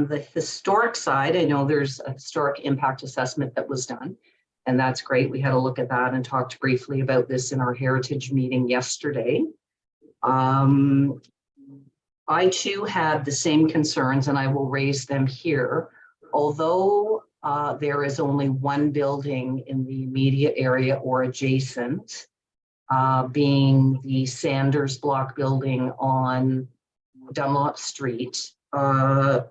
the historic side, I know there's a historic impact assessment that was done, and that's great. We had a look at that and talked briefly about this in our heritage meeting yesterday. I too had the same concerns, and I will raise them here. Although there is only one building in the immediate area or adjacent, being the Sanders Block building on Dunlop Street, you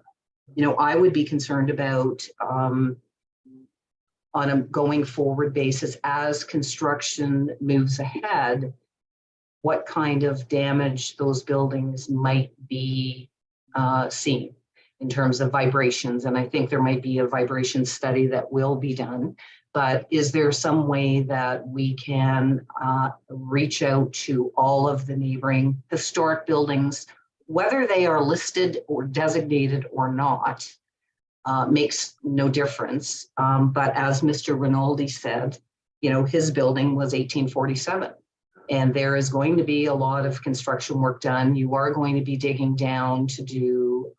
know, I would be concerned about on a going forward basis as construction moves ahead, what kind of damage those buildings might be seeing in terms of vibrations. And I think there might be a vibration study that will be done. But is there some way that we can reach out to all of the neighboring historic buildings, whether they are listed or designated or not, makes no difference. But as Mr. Rinaldi said, you know, his building was 1847. And there is going to be a lot of construction work done. You are going to be digging down to do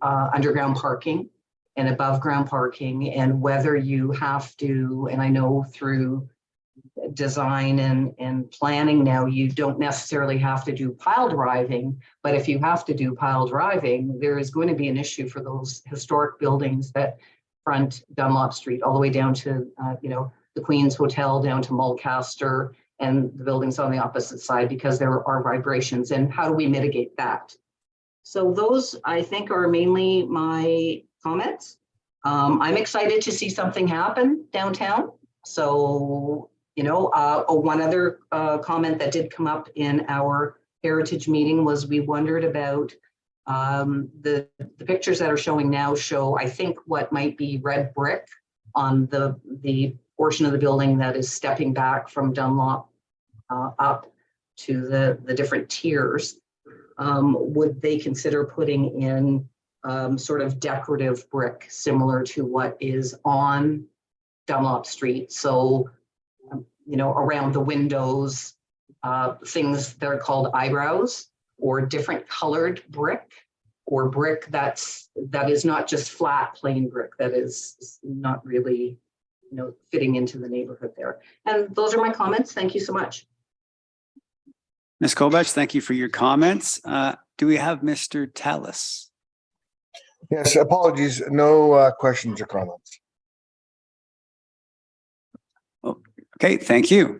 underground parking and above ground parking, and whether you have to, and I know through design and planning now, you don't necessarily have to do pile driving, but if you have to do pile driving, there is going to be an issue for those historic buildings that front Dunlop Street all the way down to, you know, the Queen's Hotel, down to Mulcaster, and the buildings on the opposite side, because there are vibrations. And how do we mitigate that? So those, I think, are mainly my comments. I'm excited to see something happen downtown. So, you know, one other comment that did come up in our heritage meeting was we wondered about the pictures that are showing now show, I think, what might be red brick on the portion of the building that is stepping back from Dunlop up to the different tiers. Would they consider putting in sort of decorative brick similar to what is on Dunlop Street? So, you know, around the windows, things that are called eyebrows, or different colored brick, or brick that is not just flat plain brick, that is not really, you know, fitting into the neighborhood there. And those are my comments. Thank you so much. Ms. Kovach, thank you for your comments. Do we have Mr. Tallis? Yes, apologies. No questions or comments. Okay, thank you.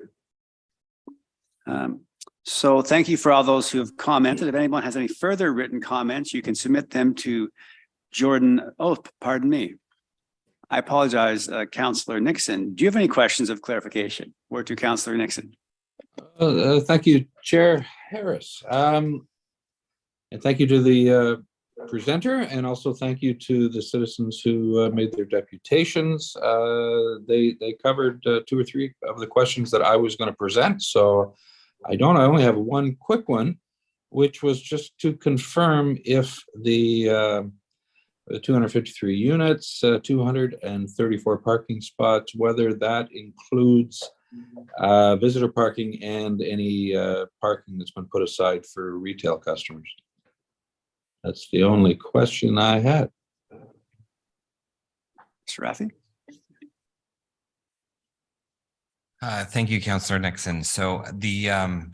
So thank you for all those who have commented. If anyone has any further written comments, you can submit them to Jordan. Oh, pardon me. I apologize, Councillor Nixon. Do you have any questions of clarification? Word to Councillor Nixon. Thank you, Chair Harris. And thank you to the presenter, and also thank you to the citizens who made their deputations. They covered 2 or 3 of the questions that I was going to present. So I only have one quick one, which was just to confirm if the 253 units, 234 parking spots, whether that includes visitor parking and any parking that's been put aside for retail customers. That's the only question I had. Mr. Raffi? Thank you, Councillor Nixon. So the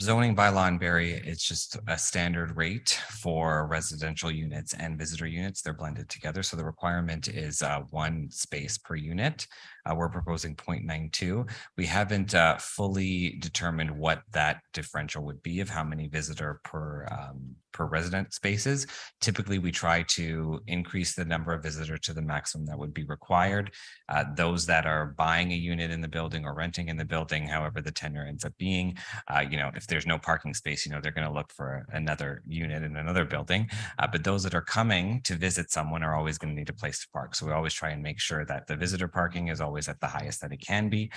zoning bylaw in Barrie, it's just a standard rate for residential units and visitor units. They're blended together. So the requirement is 1 space per unit. we're proposing 0.92. We haven't fully determined what that differential would be of how many visitor per resident spaces. Typically, we try to increase the number of visitors to the maximum that would be required. Those that are buying a unit in the building or renting in the building, however the tenure ends up being, if there's no parking space, they're going to look for another unit in another building. But those that are coming to visit someone are always going to need a place to park. So we always try and make sure that the visitor parking is always at the highest that it can be.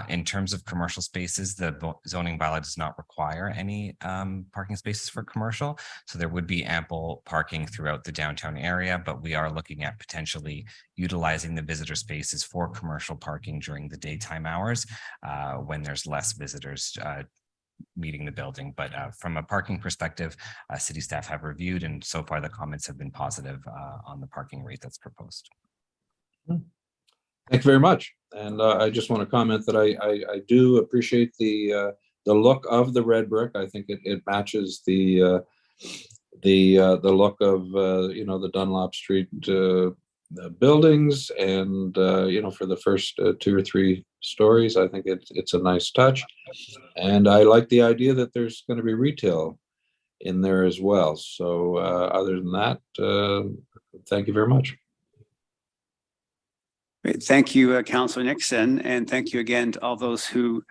In terms of commercial spaces, the zoning bylaw does not require any parking spaces for commercial. So there would be ample parking throughout the downtown area, but we are looking at potentially utilizing the visitor spaces for commercial parking during the daytime hours when there's less visitors meeting the building. But from a parking perspective, city staff have reviewed, and so far the comments have been positive on the parking rate that's proposed. Thank you very much. And I just want to comment that I do appreciate the look of the red brick. I think it matches the look of the Dunlop Street buildings, and for the first 2 or 3 stories, I think it's a nice touch. And I like the idea that there's going to be retail in there as well. So other than that, thank you very much. Great. Thank you, Councillor Nixon, and thank you again to all those who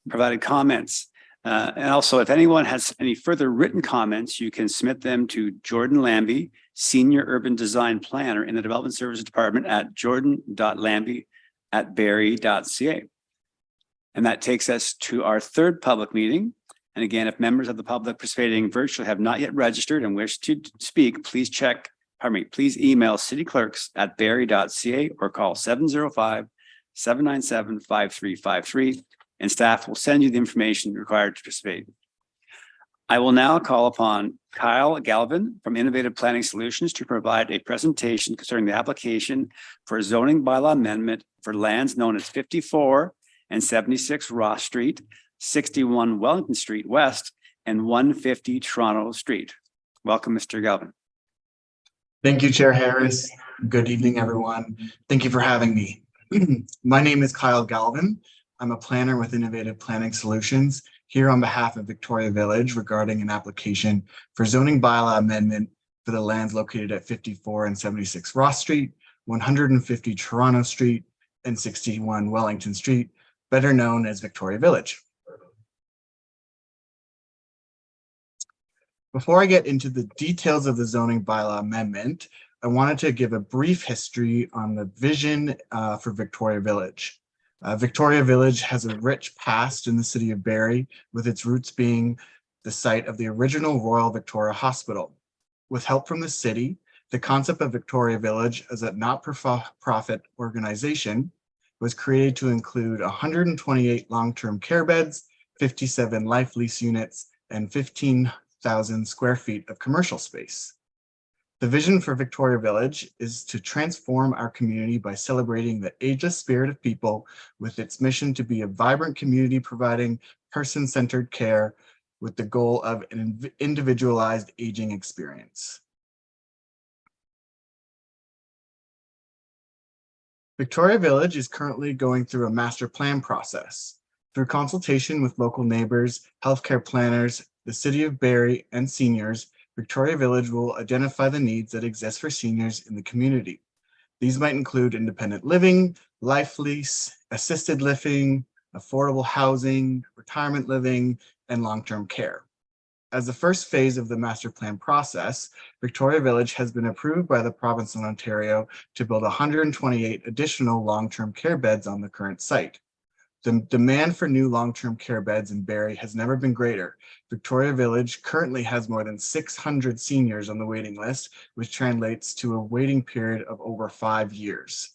provided comments. And also, if anyone has any further written comments, you can submit them to Jordan Lambie, Senior Urban Design Planner in the Development Services Department at jordan.lambie@barrie.ca. And that takes us to our third public meeting. And again, if members of the public participating virtually have not yet registered and wish to speak, please email cityclerks@barrie.ca or call 705-797-5353, and staff will send you the information required to participate. I will now call upon Kyle Galvin from Innovative Planning Solutions to provide a presentation concerning the application for a zoning bylaw amendment for lands known as 54 and 76 Ross Street, 61 Wellington Street West, and 150 Toronto Street. Welcome, Mr. Galvin. Thank you, Chair Harris. Good evening, everyone. Thank you for having me. My name is Kyle Galvin. I'm a planner with Innovative Planning Solutions here on behalf of Victoria Village regarding an application for zoning bylaw amendment for the lands located at 54 and 76 Ross Street, 150 Toronto Street, and 61 Wellington Street, better known as Victoria Village. Before I get into the details of the zoning bylaw amendment, I wanted to give a brief history on the vision for Victoria Village. Victoria Village has a rich past in the city of Barrie, with its roots being the site of the original Royal Victoria Hospital. With help from the city, the concept of Victoria Village as a not-for-profit organization was created to include 128 long-term care beds, 57 life lease units, and 15,000 square feet of commercial space. The vision for Victoria Village is to transform our community by celebrating the ageless spirit of people, with its mission to be a vibrant community providing person-centered care with the goal of an individualized aging experience. Victoria Village is currently going through a master plan process. Through consultation with local neighbors, healthcare planners, the city of Barrie, and seniors, Victoria Village will identify the needs that exist for seniors in the community. These might include independent living, life lease, assisted living, affordable housing, retirement living, and long-term care. As the first phase of the master plan process, Victoria Village has been approved by the province of Ontario to build 128 additional long-term care beds on the current site. The demand for new long-term care beds in Barrie has never been greater. Victoria Village currently has more than 600 seniors on the waiting list, which translates to a waiting period of over 5 years.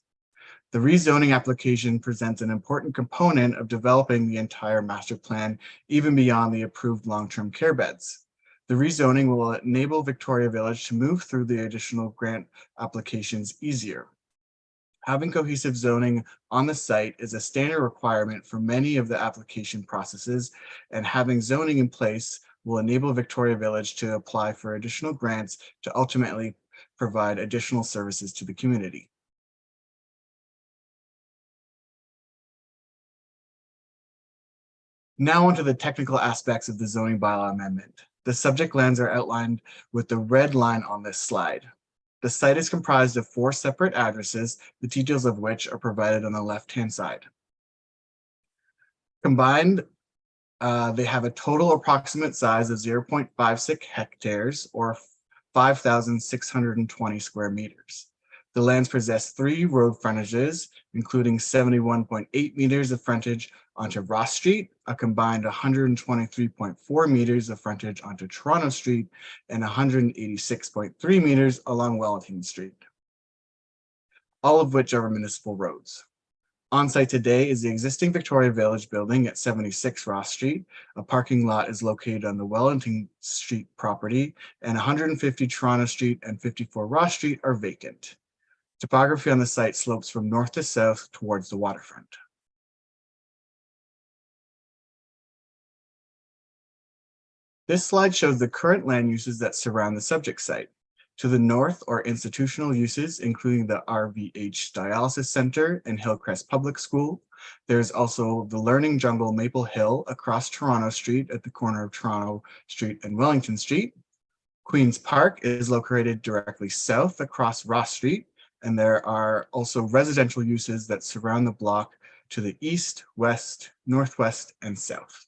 The rezoning application presents an important component of developing the entire master plan, even beyond the approved long-term care beds. The rezoning will enable Victoria Village to move through the additional grant applications easier. Having cohesive zoning on the site is a standard requirement for many of the application processes, and having zoning in place will enable Victoria Village to apply for additional grants to ultimately provide additional services to the community. Now onto the technical aspects of the zoning bylaw amendment. The subject lands are outlined with the red line on this slide. The site is comprised of 4 separate addresses, the details of which are provided on the left-hand side. Combined, they have a total approximate size of 0.56 hectares or 5,620 square meters. The lands possess 3 road frontages, including 71.8 meters of frontage onto Ross Street, a combined 123.4 meters of frontage onto Toronto Street, and 186.3 meters along Wellington Street, all of which are municipal roads. On site today is the existing Victoria Village building at 76 Ross Street. A parking lot is located on the Wellington Street property, and 150 Toronto Street and 54 Ross Street are vacant. Topography on the site slopes from north to south towards the waterfront. This slide shows the current land uses that surround the subject site. To the north are institutional uses, including the RVH Dialysis Center and Hillcrest Public School. There's also the Learning Jungle Maple Hill across Toronto Street at the corner of Toronto Street and Wellington Street. Queen's Park is located directly south across Ross Street, and there are also residential uses that surround the block to the east, west, northwest, and south.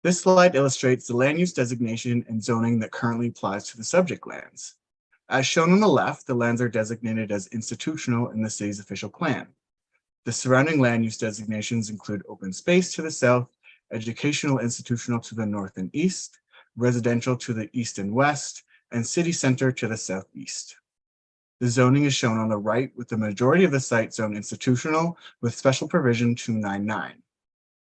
This slide illustrates the land use designation and zoning that currently applies to the subject lands. As shown on the left, the lands are designated as institutional in the city's official plan. The surrounding land use designations include open space to the south, educational institutional to the north and east, residential to the east and west, and city center to the southeast. The zoning is shown on the right, with the majority of the site zoned institutional with special provision 299.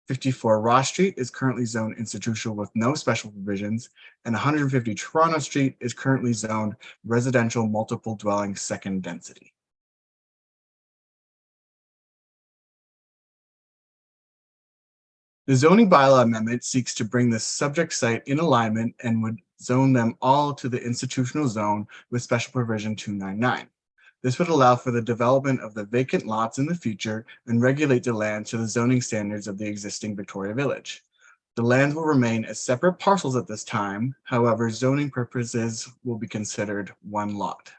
54 Ross Street is currently zoned institutional with no special provisions, and 150 Toronto Street is currently zoned residential multiple dwelling second density. The zoning bylaw amendment seeks to bring the subject site in alignment and would zone them all to the institutional zone with special provision 299. This would allow for the development of the vacant lots in the future and regulate the land to the zoning standards of the existing Victoria Village. The lands will remain as separate parcels at this time. However, zoning purposes will be considered one lot.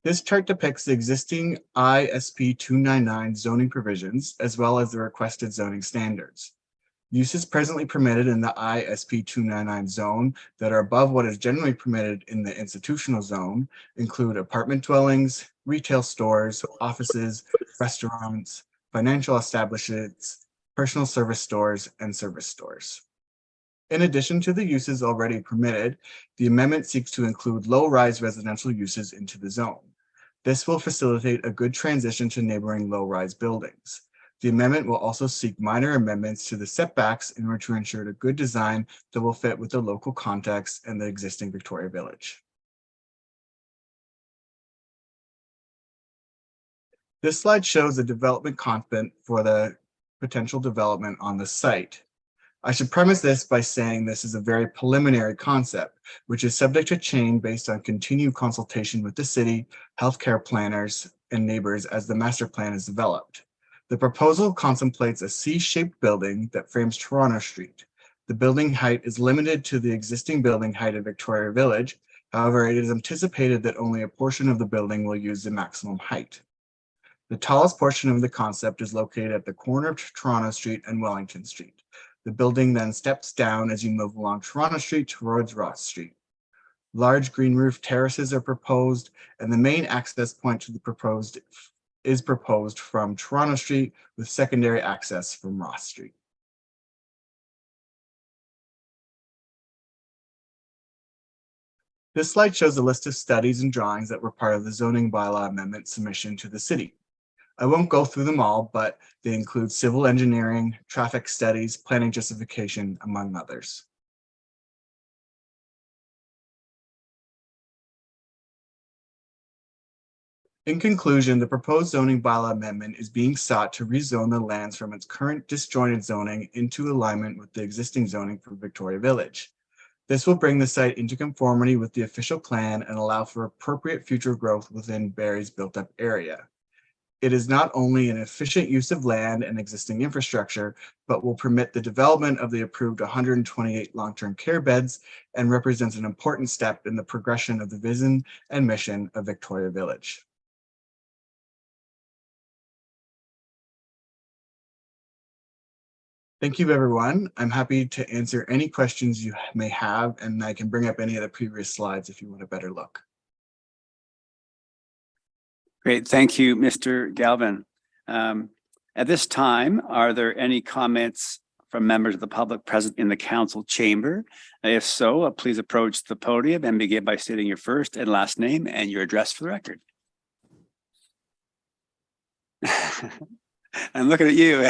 This chart depicts the existing ISP 299 zoning provisions as well as the requested zoning standards. Uses presently permitted in the ISP 299 zone that are above what is generally permitted in the institutional zone include apartment dwellings, retail stores, offices, restaurants, financial establishments, personal service stores, and service stores. In addition to the uses already permitted, the amendment seeks to include low-rise residential uses into the zone. This will facilitate a good transition to neighboring low-rise buildings. The amendment will also seek minor amendments to the setbacks in order to ensure a good design that will fit with the local context and the existing Victoria Village. This slide shows the development content for the potential development on the site. I should premise this by saying this is a very preliminary concept, which is subject to change based on continued consultation with the city, healthcare planners, and neighbors as the master plan is developed. The proposal contemplates a C-shaped building that frames Toronto Street. The building height is limited to the existing building height of Victoria Village. However, it is anticipated that only a portion of the building will use the maximum height. The tallest portion of the concept is located at the corner of Toronto Street and Wellington Street. The building then steps down as you move along Toronto Street towards Ross Street. Large green roof terraces are proposed, and the main access point to the proposed from Toronto Street with secondary access from Ross Street. This slide shows a list of studies and drawings that were part of the zoning bylaw amendment submission to the city. I won't go through them all, but they include civil engineering, traffic studies, planning justification, among others. In conclusion, the proposed zoning bylaw amendment is being sought to rezone the lands from its current disjointed zoning into alignment with the existing zoning for Victoria Village. This will bring the site into conformity with the official plan and allow for appropriate future growth within Barrie's built-up area. It is not only an efficient use of land and existing infrastructure, but will permit the development of the approved 128 long-term care beds and represents an important step in the progression of the vision and mission of Victoria Village. Thank you, everyone. I'm happy to answer any questions you may have, and I can bring up any of the previous slides if you want a better look. Great, thank you, Mr. Galvin. At this time, are there any comments from members of the public present in the council chamber? If so, please approach the podium and begin by stating your first and last name and your address for the record. I'm looking at you.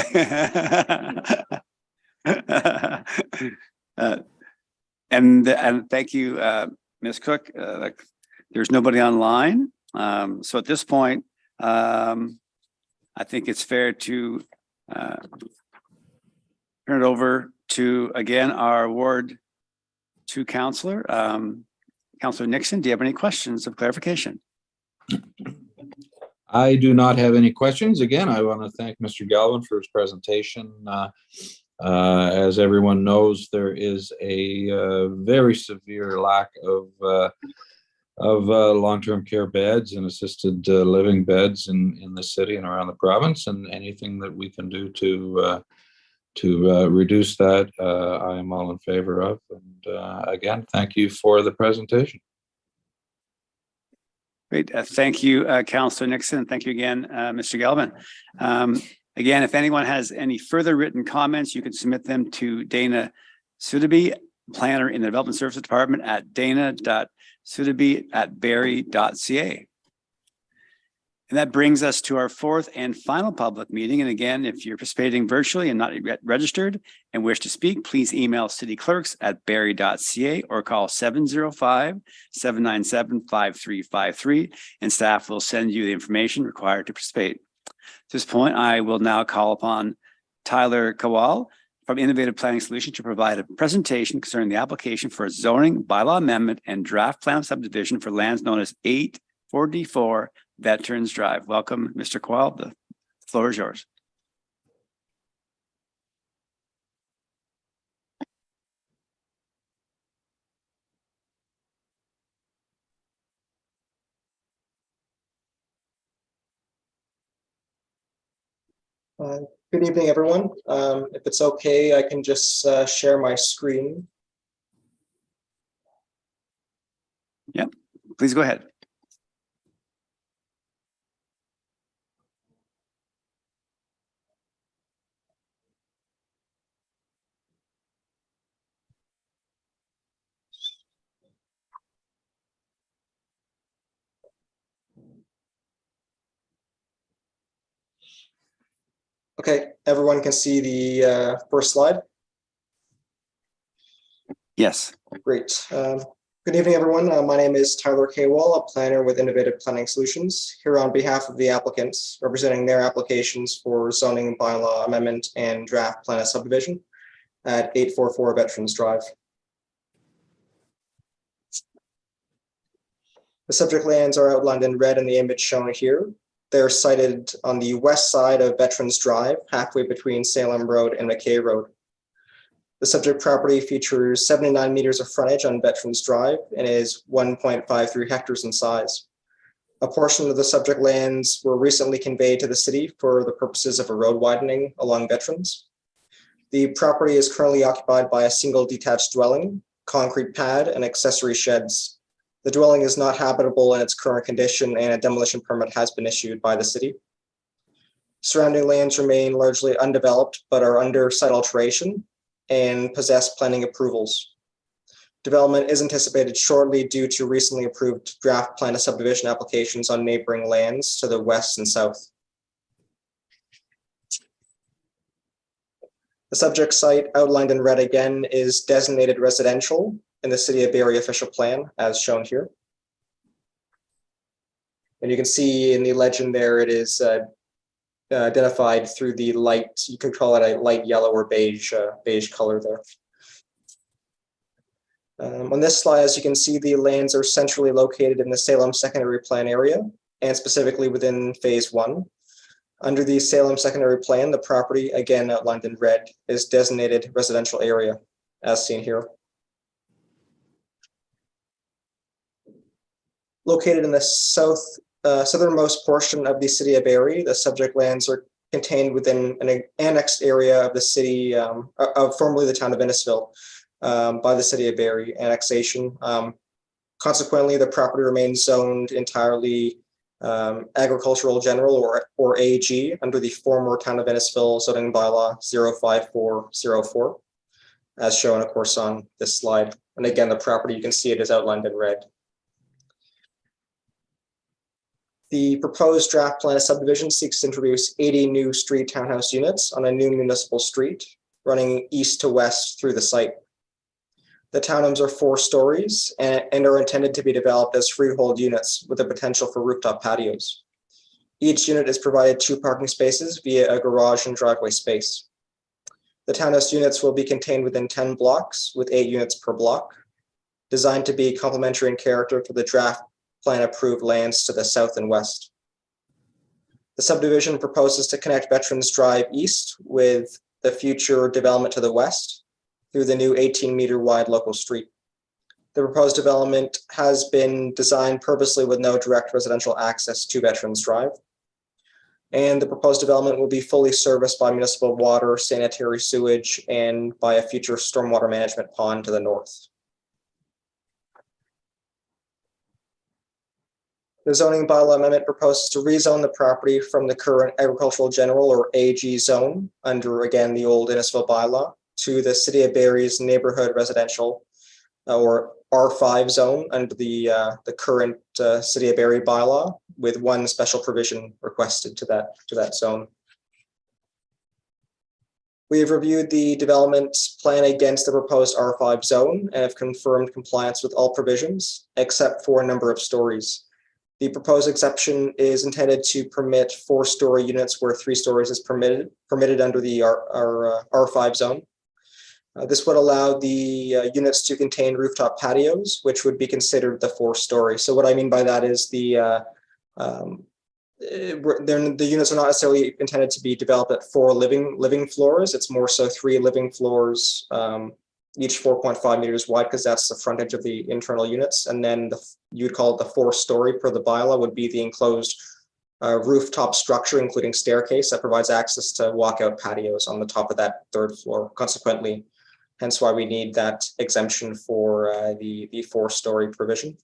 And thank you, Ms. Cook. There's nobody online. So at this point, I think it's fair to turn it over to, again, our Ward 2 councillor, Councillor Nixon. Do you have any questions of clarification? I do not have any questions. Again, I want to thank Mr. Galvin for his presentation. As everyone knows, there is a very severe lack of long-term care beds and assisted living beds in the city and around the province, and anything that we can do to reduce that, I am all in favor of. And again, thank you for the presentation. Great. Thank you, Councillor Nixon. Thank you again, Mr. Galvin. Again, if anyone has any further written comments, you can submit them to Dana Sudaby, planner in the Development Services Department, at dana.sudaby@barrie.ca. And that brings us to our fourth and final public meeting. And again, if you're participating virtually and not yet registered and wish to speak, please email cityclerks@barrie.ca or call 705-797-5353 and staff will send you the information required to participate. At this point, I will now call upon Tyler Kowal from Innovative Planning Solutions to provide a presentation concerning the application for a zoning bylaw amendment and draft plan subdivision for lands known as 844 Veterans Drive. Welcome, Mr. Kowal. The floor is yours. Good evening, everyone. If it's okay, I can just share my screen. Yep, please go ahead. Okay, everyone can see the first slide. Yes. Great. Good evening, everyone. My name is Tyler Kowal, a planner with Innovative Planning Solutions, here on behalf of the applicants, representing their applications for zoning bylaw amendment and draft plan of subdivision at 844 Veterans Drive. The subject lands are outlined in red in the image shown here. They're sited on the west side of Veterans Drive, halfway between Salem Road and McKay Road. The subject property features 79 meters of frontage on Veterans Drive and is 1.53 hectares in size. A portion of the subject lands were recently conveyed to the city for the purposes of a road widening along Veterans. The property is currently occupied by a single detached dwelling, concrete pad, and accessory sheds. The dwelling is not habitable in its current condition and a demolition permit has been issued by the city. Surrounding lands remain largely undeveloped but are under site alteration and possess planning approvals. Development is anticipated shortly due to recently approved draft plan of subdivision applications on neighboring lands to the west and south. The subject site, outlined in red again, is designated residential in the City of Barrie official plan, as shown here. And you can see in the legend there, it is identified through the light, you could call it a light yellow or beige, beige color there. On this slide, as you can see, the lands are centrally located in the Salem Secondary Plan area and specifically within Phase 1. Under the Salem Secondary Plan, the property, again outlined in red, is designated residential area, as seen here. Located in the southernmost portion of the city of Barrie, the subject lands are contained within an annexed area of the city of formerly the town of Innisfil by the city of Barrie annexation. Consequently, the property remains zoned entirely agricultural general or AG under the former town of Innisfil zoning bylaw 05404, as shown, of course, on this slide. And again, the property, you can see it is outlined in red. The proposed draft plan of subdivision seeks to introduce 80 new street townhouse units on a new municipal street running east to west through the site. The townhomes are 4 stories and are intended to be developed as freehold units with the potential for rooftop patios. Each unit is provided 2 parking spaces via a garage and driveway space. The townhouse units will be contained within 10 blocks with 8 units per block, designed to be complementary in character to the draft plan approved lands to the south and west. The subdivision proposes to connect Veterans Drive east with the future development to the west through the new 18-meter wide local street. The proposed development has been designed purposely with no direct residential access to Veterans Drive. And the proposed development will be fully serviced by municipal water, sanitary sewage, and by a future stormwater management pond to the north. The zoning bylaw amendment proposes to rezone the property from the current agricultural general or AG zone under, again, the old Innisfil bylaw to the city of Barrie's neighborhood residential or R5 zone under the current city of Barrie bylaw with 1 special provision requested to that zone. We have reviewed the development plan against the proposed R5 zone and have confirmed compliance with all provisions except for a number of stories. The proposed exception is intended to permit 4-story units where 3 stories is permitted under the R5 zone. This would allow the units to contain rooftop patios, which would be considered the 4-story. So what I mean by that is the units are not necessarily intended to be developed at 4 living floors. It's more so 3 living floors, each 4.5 meters wide, because that's the frontage of the internal units. And then you'd call it the 4-story per the bylaw would be the enclosed rooftop structure, including staircase that provides access to walkout patios on the top of that 3rd floor. Consequently, hence why we need that exemption for the 4-story provision.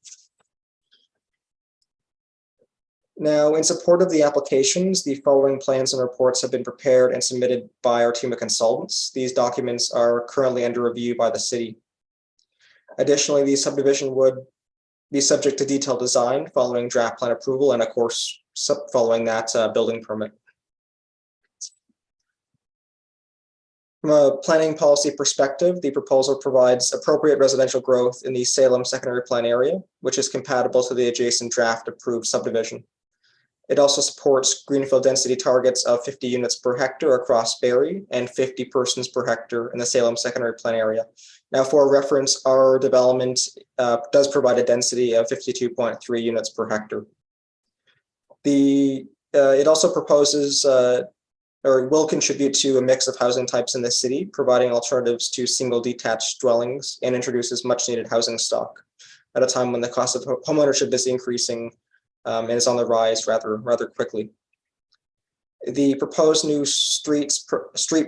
Now, in support of the applications, the following plans and reports have been prepared and submitted by our team of consultants. These documents are currently under review by the city. Additionally, the subdivision would be subject to detailed design following draft plan approval and, of course, following that building permit. From a planning policy perspective, the proposal provides appropriate residential growth in the Salem Secondary Plan area, which is compatible to the adjacent draft approved subdivision. It also supports greenfield density targets of 50 units per hectare across Barrie and 50 persons per hectare in the Salem Secondary Plan area. Now, for reference, our development does provide a density of 52.3 units per hectare. It also proposes or will contribute to a mix of housing types in the city, providing alternatives to single detached dwellings and introduces much needed housing stock at a time when the cost of homeownership is increasing and is on the rise rather quickly. The proposed new street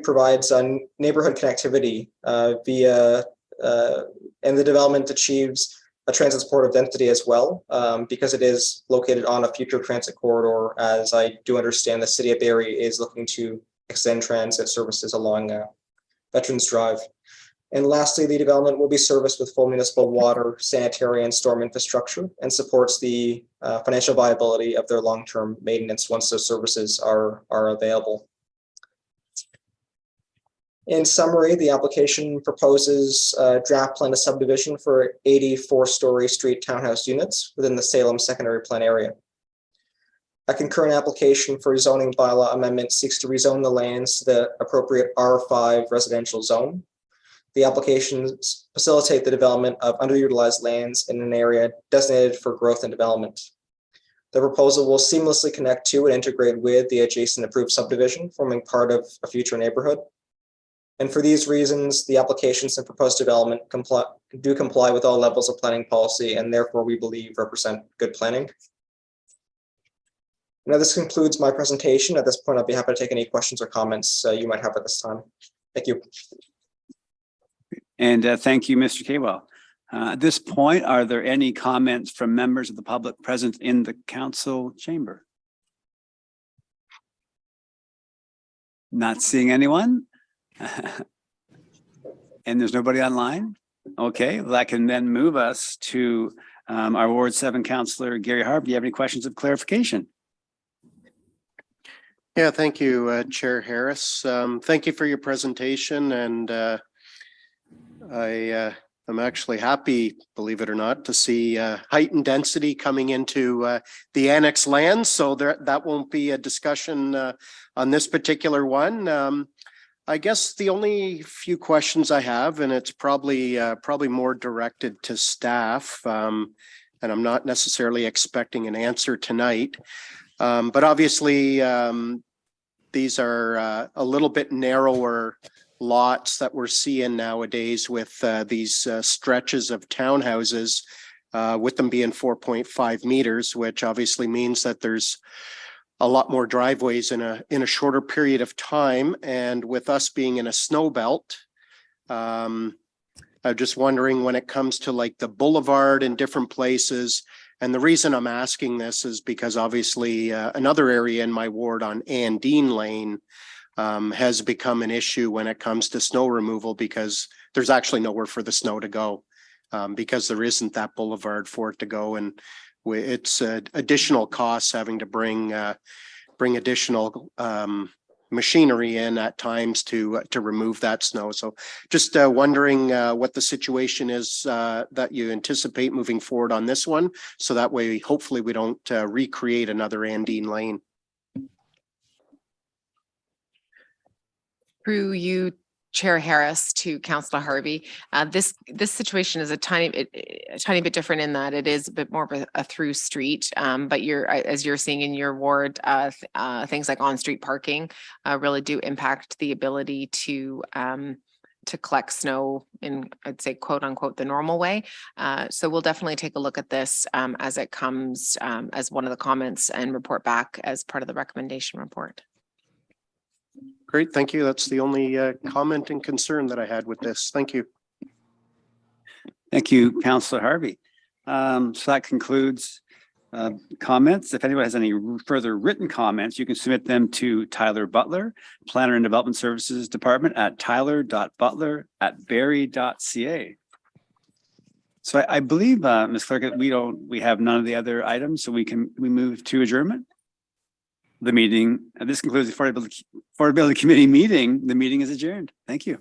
provides neighborhood connectivity via, and the development achieves a transit supportive density as well, because it is located on a future transit corridor. As I do understand, the city of Barrie is looking to extend transit services along Veterans Drive. And lastly, the development will be serviced with full municipal water, sanitary, and storm infrastructure, and supports the financial viability of their long-term maintenance once those services are available. In summary, the application proposes a draft plan of subdivision for 80 4-story street townhouse units within the Salem Secondary Plan area. A concurrent application for zoning bylaw amendment seeks to rezone the lands to the appropriate R5 residential zone. The applications facilitate the development of underutilized lands in an area designated for growth and development. The proposal will seamlessly connect to and integrate with the adjacent approved subdivision, forming part of a future neighborhood. And for these reasons, the applications and proposed development do comply with all levels of planning policy, and therefore we believe represent good planning. Now, this concludes my presentation. At this point, I'll be happy to take any questions or comments you might have at this time. Thank you. And thank you, Mr. Kaywell. At this point, are there any comments from members of the public present in the council chamber? Not seeing anyone. And there's nobody online. Okay, well, that can then move us to our Ward 7 Councillor Gary Harvey. Do you have any questions of clarification? Yeah, thank you, Chair Harris. Thank you for your presentation, and I'm actually happy, believe it or not, to see height and density coming into the annex land. So that won't be a discussion on this particular one. I guess the only few questions I have, and it's probably more directed to staff, and I'm not necessarily expecting an answer tonight. But obviously, these are a little bit narrower lots that we're seeing nowadays with these stretches of townhouses, with them being 4.5 meters, which obviously means that there's a lot more driveways in a shorter period of time. And with us being in a snow belt, I'm just wondering when it comes to like the boulevard in different places. And the reason I'm asking this is because obviously another area in my ward on Andine Lane has become an issue when it comes to snow removal, because there's actually nowhere for the snow to go, because there isn't that boulevard for it to go. And it's additional costs having to bring additional machinery in at times to remove that snow. So just wondering what the situation is that you anticipate moving forward on this one, so that way hopefully we don't recreate another Andine Lane. Through you, Chair Harris, to Councillor Harvey, this situation is a tiny bit different in that it is a bit more of a through street, but as you're seeing in your ward, things like on-street parking really do impact the ability to collect snow in, I'd say, quote unquote, the normal way. So we'll definitely take a look at this as it comes as one of the comments and report back as part of the recommendation report. Great, thank you. That's the only comment and concern that I had with this. Thank you. Thank you, Councillor Harvey. So that concludes comments. If anyone has any further written comments, you can submit them to Tyler Butler, Planner and Development Services Department at tyler.butler@barrie.ca. So I believe, Ms. Clerk, we have none of the other items, so we move to adjournment. The meeting, this concludes the Affordability Committee meeting. The meeting is adjourned. Thank you.